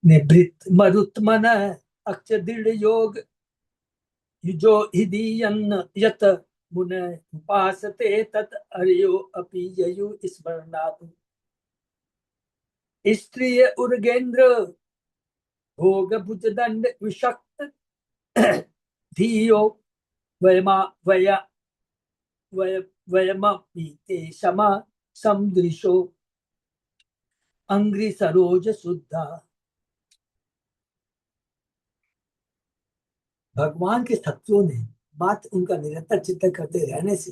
निवृत्त मरुत्मन अक्षर दृढ़ योग युजो हिदीयन् यत मुने उपासते तत् अर्यो अपि ययु स्मरणात् स्त्रिय उर्गेन्द्र भोग भुजदंड विषक्त धीयो वयमा वय वय वयमपि ते समा समदृशो अंग्रि सरोज शुद्धा। भगवान के शत्रुओं ने मात्र उनका निरंतर चिंतन करते रहने से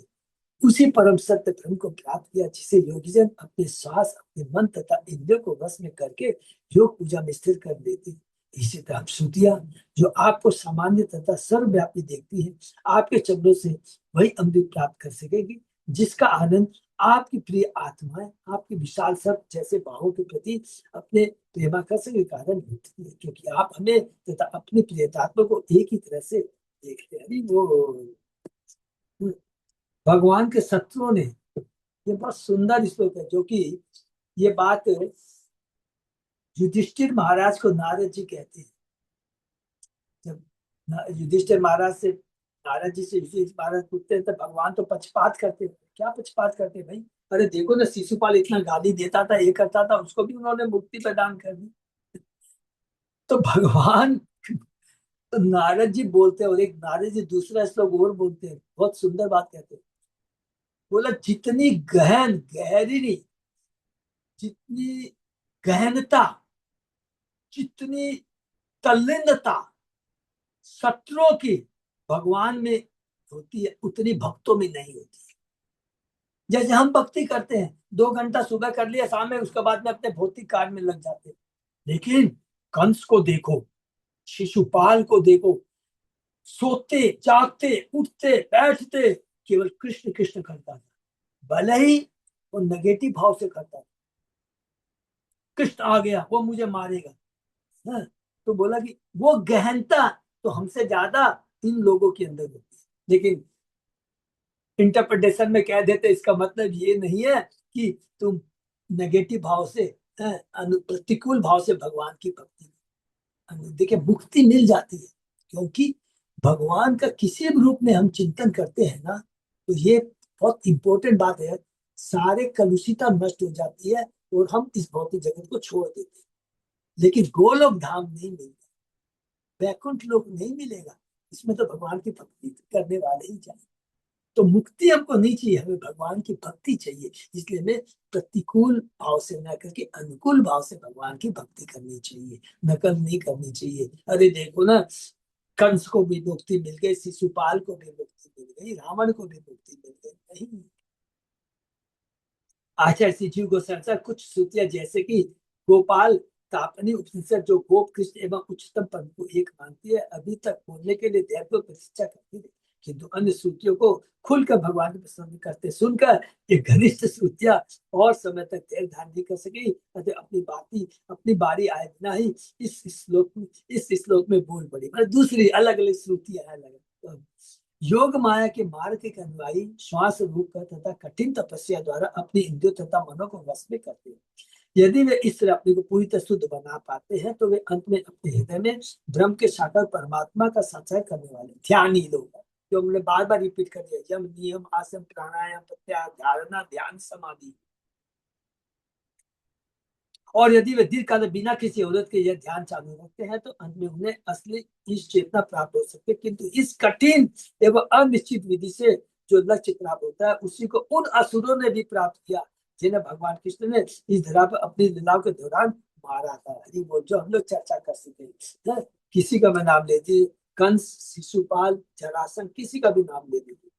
उसी परम सत्य ब्रह्म को प्राप्त किया, जिसे योगीजन अपने श्वास, अपने मन तथा इंद्रियों को वश में करके योग पूजा में स्थिर कर देती। इसी तरह श्रुतियां जो आपको सामान्य तथा सर्वव्यापी देखती है, आपके शब्दों से वही अमृत प्राप्त कर सकेगी जिसका आनंद आपकी प्रिय आत्माएं आपकी विशाल सर्प जैसे बाहों के प्रति अपने प्रेमाकर्षण के कारण होती है, क्योंकि आप हमें तथा अपनी प्रियतात्मा को एक ही तरह से देखते हैं। वो भगवान के शत्रुओं ने, ये बहुत सुंदर श्लोक है, जो कि ये बात युधिष्ठिर महाराज को नारद जी कहते हैं। जब युधिष्ठिर महाराज से नारद जी से युधिष्ठिर महाराज पूछते हैं तो भगवान तो पक्षपात करते हैं। क्या पक्षपात करते हैं भाई? अरे देखो ना, शिशुपाल इतना गाली देता था, ये करता था, उसको भी उन्होंने मुक्ति प्रदान कर दी। तो भगवान, तो नारद जी बोलते हैं, और एक नारद जी दूसरा श्लोक और बोलते हैं, बहुत सुंदर बात कहते हैं। बोला जितनी गहरी, जितनी गहनता, जितनी तल्लीनता शत्रुओं की भगवान में होती है, उतनी भक्तों में नहीं होती है। जैसे हम भक्ति करते हैं, 2 घंटा सुबह कर लिया, शाम में, उसके बाद में अपने भौतिक कार्य में लग जाते हैं। लेकिन कंस को देखो, शिशुपाल को देखो, सोते जागते उठते बैठते केवल कृष्ण कृष्ण करता था, भले ही वो नेगेटिव भाव से करता था। कृष्ण आ गया, वो मुझे मारेगा। हाँ, तो बोला कि वो गहनता तो हमसे ज्यादा इन लोगों के अंदर होती है। लेकिन इंटरप्रिटेशन में कह देते, इसका मतलब ये नहीं है कि तुम नेगेटिव भाव से, प्रतिकूल भाव से भगवान की भक्ति, देखिए मुक्ति मिल जाती है। क्योंकि भगवान का किसी भी रूप में हम चिंतन करते हैं ना, तो ये बहुत इंपॉर्टेंट बात है। सारे कलुषिता नष्ट हो जाती है और हम इस भौतिक जगत को छोड़ देते हैं। लेकिन गोलोक धाम नहीं मिलेगा, वैकुंठ लोक नहीं मिलेगा, इसमें तो भगवान की भक्ति करने वाले ही चाहिए। तो मुक्ति हमको नहीं चाहिए, हमें भगवान की भक्ति चाहिए। इसलिए हमें प्रतिकूल भाव से न करके अनुकूल भाव से भगवान की भक्ति करनी चाहिए, नकल नहीं करनी चाहिए। अरे देखो ना, कंस को भी मुक्ति मिल गई, शिशुपाल को भी मुक्ति मिल गई, रावण को भी मुक्ति मिल गई। नहीं, आचार्य शिशु को संसार कुछ श्रुतियां जैसे कि गोपाल तापनी उपनिषद जो गोप कृष्ण एवं उच्चतम पद को एक मानती है, अभी तक बोलने के लिए धैर्य को प्रतिष्ठा करती है, किंतु अन्य श्रुतियों को खुलकर भगवान की प्रसन्न करते सुनकर ये घनिष्ठ श्रुतियां और समय तक धैर्य धारण नहीं कर सकी, अतः अपनी बारी आए बिना ही इस श्लोक में बोल पड़ी। मतलब दूसरी अलग अलग श्रुतियां हैं, अलग। योग माया के मार्ग के अनुयायी श्वास रूप कर तथा कठिन तपस्या द्वारा अपनी इंद्रियों तथा मनों को वश में करते हैं। यदि वे इस तरह अपने को पूरी तरह शुद्ध बना पाते हैं तो वे अंत में अपने हृदय में ब्रह्म के साकार परमात्मा का संचय करने वाले ध्यानी लोग हैं। जो हमने बार बार रिपीट कर दिया, यम नियम आसन प्राणायाम प्रत्याहार धारणा ध्यान समाधि। और यदि वे दीर्घ काल बिना किसी औरत के यह ध्यान चालू रखते हैं तो अंत में उन्हें असली इस चेतना प्राप्त हो सकती है। किंतु इस कठिन एवं अनिश्चित विधि से जो लक्ष्य प्राप्त होता है उसी को उन असुरों ने भी प्राप्त किया जिन्हें भगवान कृष्ण ने इस धरा पर अपनी लीलाओं के दौरान मारा था। हरि बोल, जो हम लोग चर्चा कर सके। किसी का मैं नाम लेती, कंस, शिशुपाल, जरासंध, किसी का भी नाम ले लीजिए।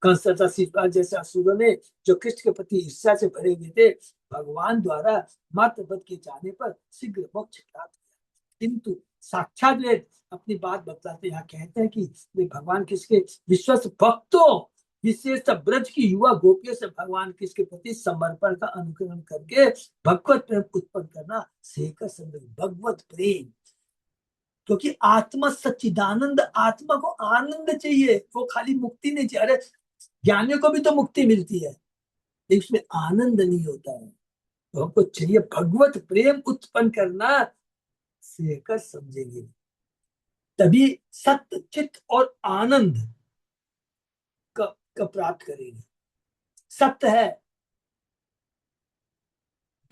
कंस तथा शिशुपाल जैसे असुरों ने जो कृष्ण के प्रति ईर्ष्या से भरे हुए थे, भगवान द्वारा मात्र वध के जाने पर शीघ्र मोक्ष प्राप्त किया। किंतु साक्षात वे अपनी बात बतलाते यहाँ कहते हैं कि वे भगवान किसके विश्वास भक्तों, विशेषतः ब्रज की युवा गोपियों से भगवान किसके प्रति समर्पण का अनुकरण करके भगवत प्रेम उत्पन्न करना सीखकर समझ। भगवत प्रेम, क्योंकि आत्मा सच्चिदानंद, आत्मा को आनंद चाहिए, वो खाली मुक्ति नहीं चाहिए। अरे ज्ञानियों को भी तो मुक्ति मिलती है लेकिन उसमें आनंद नहीं होता है। तो हमको चाहिए भगवत प्रेम उत्पन्न करना, सीखकर समझेंगे तभी सत्य चित्त और आनंद का प्राप्त करेंगे। सत्य है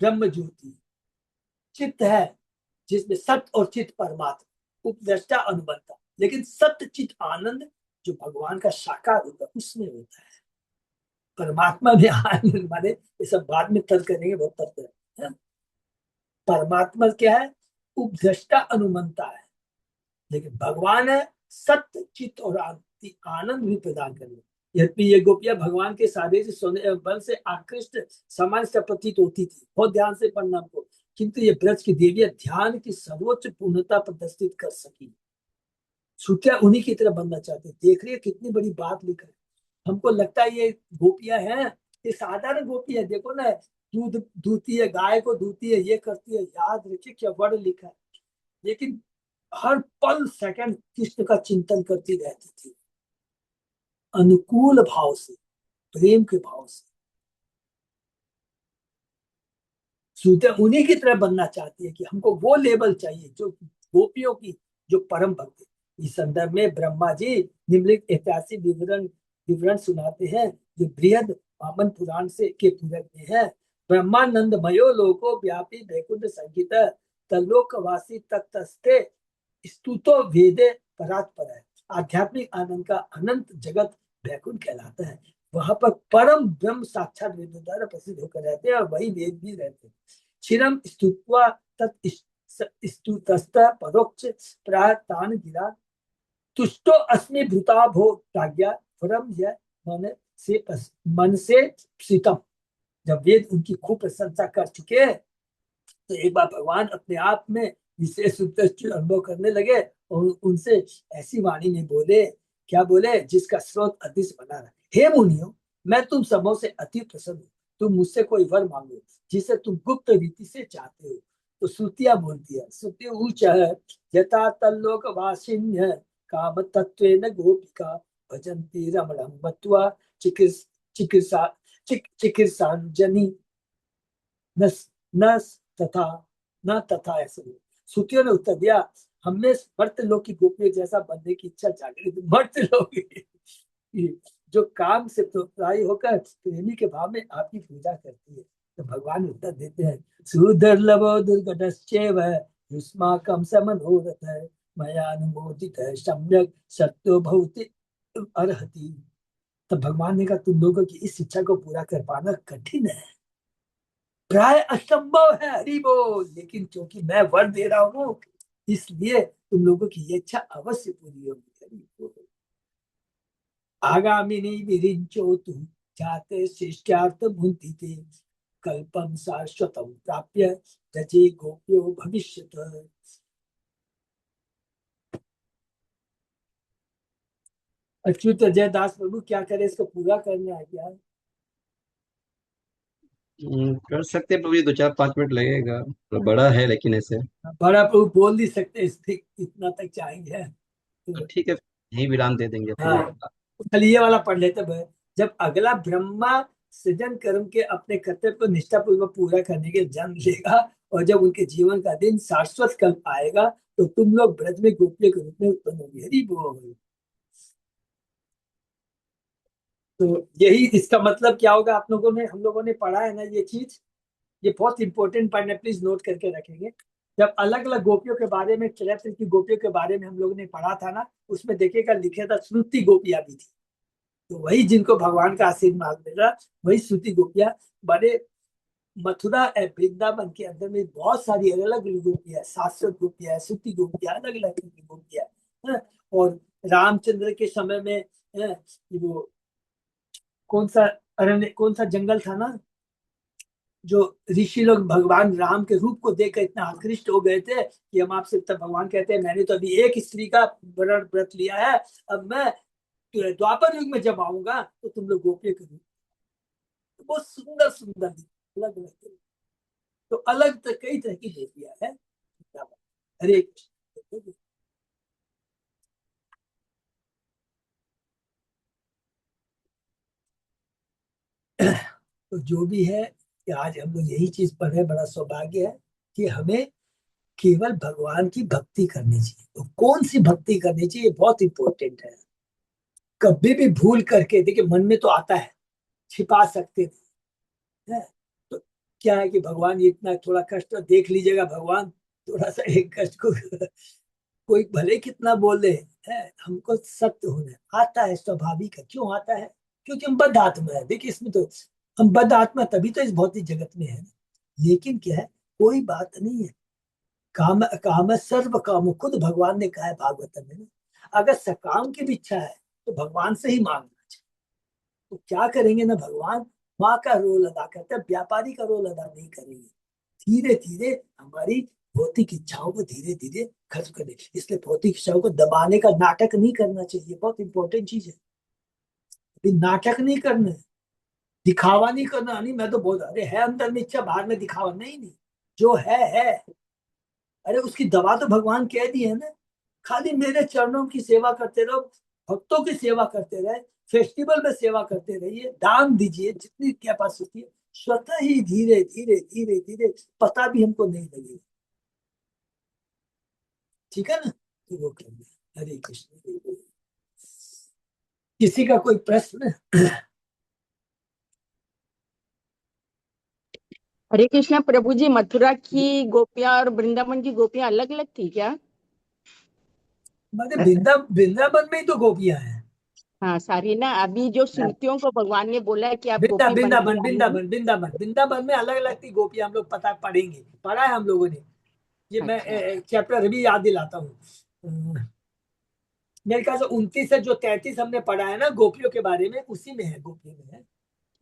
ब्रह्म ज्योति, चित्त है जिसमें सत्य और चित्त परमात्मा उपदृष्टा अनुबंधता, लेकिन सत्य चित्त आनंद जो भगवान का साकार होता है उसमें होता है। परमात्मा में आनंद माने, ये सब बाद में तर्क करेंगे, बहुत तर्क है। परमात्मा क्या है? उपदृष्टा अनुमंता है, लेकिन भगवान है सत्य चित्त और आनंद भी प्रदान करने। यद्यपि ये गोपियां भगवान के साधे से सोने एवं बल से आकृष्ट समाज से प्रतीत होती थी, बहुत ध्यान से पढ़ना हमको, किंतु ये ब्रज की देवियां ध्यान की सर्वोच्च पूर्णता प्रदर्शित कर सकी। श्रुतियां उन्हीं की तरह बनना चाहते। देख रही है कितनी बड़ी बात लिखा है। हमको लगता है ये गोपियां हैं, ये साधारण गोपी है, देखो ना, दूध दूती है, गाय को दूती है, ये करती है, याद रखिए क्या वर्ड लिखा है। लेकिन हर पल सेकंड कृष्ण का चिंतन करती रहती थी, अनुकूल भाव से, प्रेम के भाव से। श्रुतियां उन्हीं की तरह बनना चाहती है कि हमको वो लेवल चाहिए जो गोपियों की, जो परम भक्त है। इस संदर्भ में ब्रह्मा जी निम्नलिखित ऐतिहासिक विवरण सुनाते हैं जो बृहद वामन पुराण से के पूरक में है। ब्रह्मानंदमयो लोको व्यापी वैकुंठ संगीत तलोकवासी तत्स्ते स्तुतो वेदे परात्पर है। आध्यात्मिक आनंद का अनंत जगत वैकुंठ कहलाता है। वहां पर परम ब्रह्म साक्षात वेद द्वारा प्रसिद्ध होकर रहते हैं और वही वेद भी रहते हैं। क्षीरम स्तुत्वा तत् स्तुतस्त परोक्ष प्रातान गिरा तुष्टो अस्मि भूता भो प्राज्ञा परम यह मन से प्रीतम। जब वेद उनकी खूब प्रशंसा कर चुके तो एक बार भगवान अपने आप में विशेष रूप से अनुभव करने लगे और उनसे ऐसी वाणी में बोले, क्या बोले? जिसका स्रोत अदृश्य बना रहे। हे मुनियो, मैं तुम सबों से अति प्रसन्न हूँ, तुम मुझसे कोई वर मांगो जिसे तुम गुप्त रीति से चाहते हो। तो श्रुतियां बोलती है, श्रुति ऊंच है यथा तल्लोक वासिन्य काम तत्व गोपिका भजंती रमणं मत्वा चिकित्सा चिकित्सांजनी न न तथा न तथा ऐसे। श्रुतियों ने उत्तर दिया, हमें मर्त लोग की गोपियों जैसा बनने की इच्छा जागृत। मर्त लोग जो काम से प्रभावी होकर प्रेमी के भाव में आपकी पूजा करती है। तो भगवान उत्तर देते हैं, सुदुर्लभो दुर्गतश्चैव युष्माकं समनोरथ मया अनुमोदित है सम्यक सत्यो भवति अर्हति। तो भगवान ने कहा, तुम लोगों की इस इच्छा को पूरा कर पाना कठिन है, प्राय असंभव है, हरि बोल, लेकिन क्योंकि मैं वर दे रहा हूँ इसलिए तुम लोगों की ये इच्छा अवश्य पूरी होगी, हरि बोल। आगामिनी विरिञ्चोतु जाते शिष्यार्थ मुन्दिते कल्पम शाश्वतम प्राप्य रजे गोप्यो भविष्यत। अच्युत अजय दास प्रभु क्या करे, इसको पूरा करना है क्या? कर सकते हैं प्रभु जी, 2 4 5 मिनट लगेगा, तो बड़ा है लेकिन ऐसे। बड़ा प्रभु बोल नहीं सकते, इसलिए इतना तक चाहिए तो तो। ठीक है, यही विराम दे देंगे हाँ, अपने। खाली ये वाला पढ़ लेते हैं। जब अगला ब्रह्मा सृजन कर्म के अपने कर्तव्य को निष्ठा पूर्वक पूरा करने के जन्म लेगा, और जब उनके जीवन का दिन शाश्वत कल आएगा तो तुम लोग ब्रज में गोपियों के रूप में उत्पन्न होंगे, हरि बोल। तो यही इसका मतलब क्या होगा, आप लोगों ने हम लोगों ने पढ़ा है ना ये चीज, ये बहुत इंपॉर्टेंट पॉइंट है, प्लीज नोट करके रखेंगे। जब अलग अलग गोपियों के बारे में, चरित्र की गोपियों के बारे में हम लोगों ने पढ़ा था ना, उसमें देखिएगा लिखे था श्रुति गोपियां भी थी। तो वही जिनको भगवान का आशीर्वाद मिला, वही श्रुति गोपियां। बड़े मथुरा वृंदावन के अंदर में बहुत सारी अलग अलग गोपियां, शाश्वत गोपियां, श्रुति गोपियां, अलग अलग गोपियां हैं। और रामचंद्र के समय में वो कौन सा अरण्य, कौन सा जंगल था ना, जो ऋषि लोग भगवान राम के रूप को देखकर इतना आकृष्ट हो गए थे कि हम आपसे, तब भगवान कहते हैं, मैंने तो अभी एक स्त्री का व्रत लिया है, अब मैं द्वापर युग में जब आऊंगा तो तुम लोग गोपियों के रूप। तो बहुत सुंदर सुंदर अलग अलग, तो अलग तो कई तरह की गोपियां है। हरे कृष्ण। तो जो भी है कि आज हम लोग यही चीज पढ़ रहे, बड़ा सौभाग्य है कि हमें केवल भगवान की भक्ति करनी चाहिए। तो कौन सी भक्ति करनी चाहिए, बहुत इंपॉर्टेंट है। कभी भी भूल करके देखिए, मन में तो आता है, छिपा सकते थे है। तो क्या है कि भगवान ये इतना थोड़ा कष्ट देख लीजिएगा, भगवान थोड़ा सा एक कष्ट को कोई भले कितना बोले है, हमको सत्य होना आता है, स्वाभाविक है। क्यों आता है? क्योंकि हम बद्ध आत्मा है। देखिए इसमें तो हम बद्ध आत्मा तभी तो इस भौतिक जगत में है। लेकिन क्या है, कोई बात नहीं है। काम काम सर्व काम, खुद भगवान ने कहा है भागवतम में ना, अगर सकाम की भी इच्छा है तो भगवान से ही मांगना चाहिए। तो क्या करेंगे ना, भगवान माँ का रोल अदा करते हैं, व्यापारी का रोल अदा नहीं करेंगे। धीरे धीरे हमारी भौतिक इच्छाओं को धीरे धीरे खत्म करें। इसलिए भौतिक इच्छाओं को दबाने का नाटक नहीं करना चाहिए, बहुत इंपॉर्टेंट चीज है। अभी नाटक नहीं करना है, दिखावा नहीं करना। नहीं मैं तो बोल, अरे है अंदर में इच्छा, बाहर में दिखावा नहीं, नहीं, जो है। अरे उसकी दवा तो भगवान कह दी है ना, खाली मेरे चरणों की सेवा करते रहो, भक्तों की सेवा करते रहे, फेस्टिवल में सेवा करते रहिए, दान दीजिए जितनी कैपेसिटी है, स्वतः ही धीरे धीरे धीरे धीरे पता भी हमको नहीं लगेगा। ठीक है ना, तो वो करिए। हरे कृष्ण। किसी का कोई प्रश्न? हरे कृष्णा प्रभु जी, मथुरा की गोपियां और वृंदावन की गोपियां अलग अलग थी क्या? मतलब वृंदावन में ही तो गोपियां हैं। हाँ सारी ना, अभी जो सुनतियों को भगवान ने बोला है कि आप गोपी बन के वृंदावन आएंगी। वृंदावन वृंदावन वृंदावन में अलग अलग थी गोपियां, हम लोग पता पढ़ेंगे, पढ़ा है हम लोगों ने। ये मैं अच्छा। चैप्टर अभी याद दिलाता हूँ। मेरे ख्याल से 29 से जो 33 हमने पढ़ा है ना गोपियों के बारे में, उसी में है, गोपियों में है।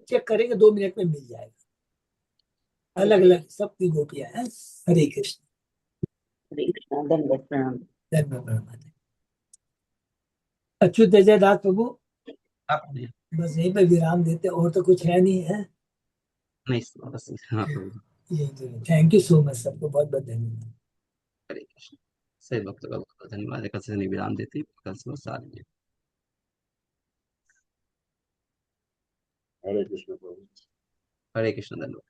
चेक करेंगे, 2 मिनट में मिल जाएगा। हरे अलग कृष्ण। अलग सबकी गोपियां हैं। हरे कृष्ण। हरे कृष्णा, धन्यवाद, प्रणाम। धन्यवाद। अच्युत जय दास प्रभु, आप बस यहीं पे विराम देते, और तो कुछ है नहीं है। नहीं, बस हाँ प्रभु जी। यही तो, थैंक यू सो मच, सबको बहुत बहुत धन्यवाद। हरे कृष्ण। सही भक्त का बहुत बहुत धन्यवाद, कल से नहीं विराम देती, कल से वो सारी। हरे कृष्ण प्रभु। हरे कृष्ण, धन्यवाद।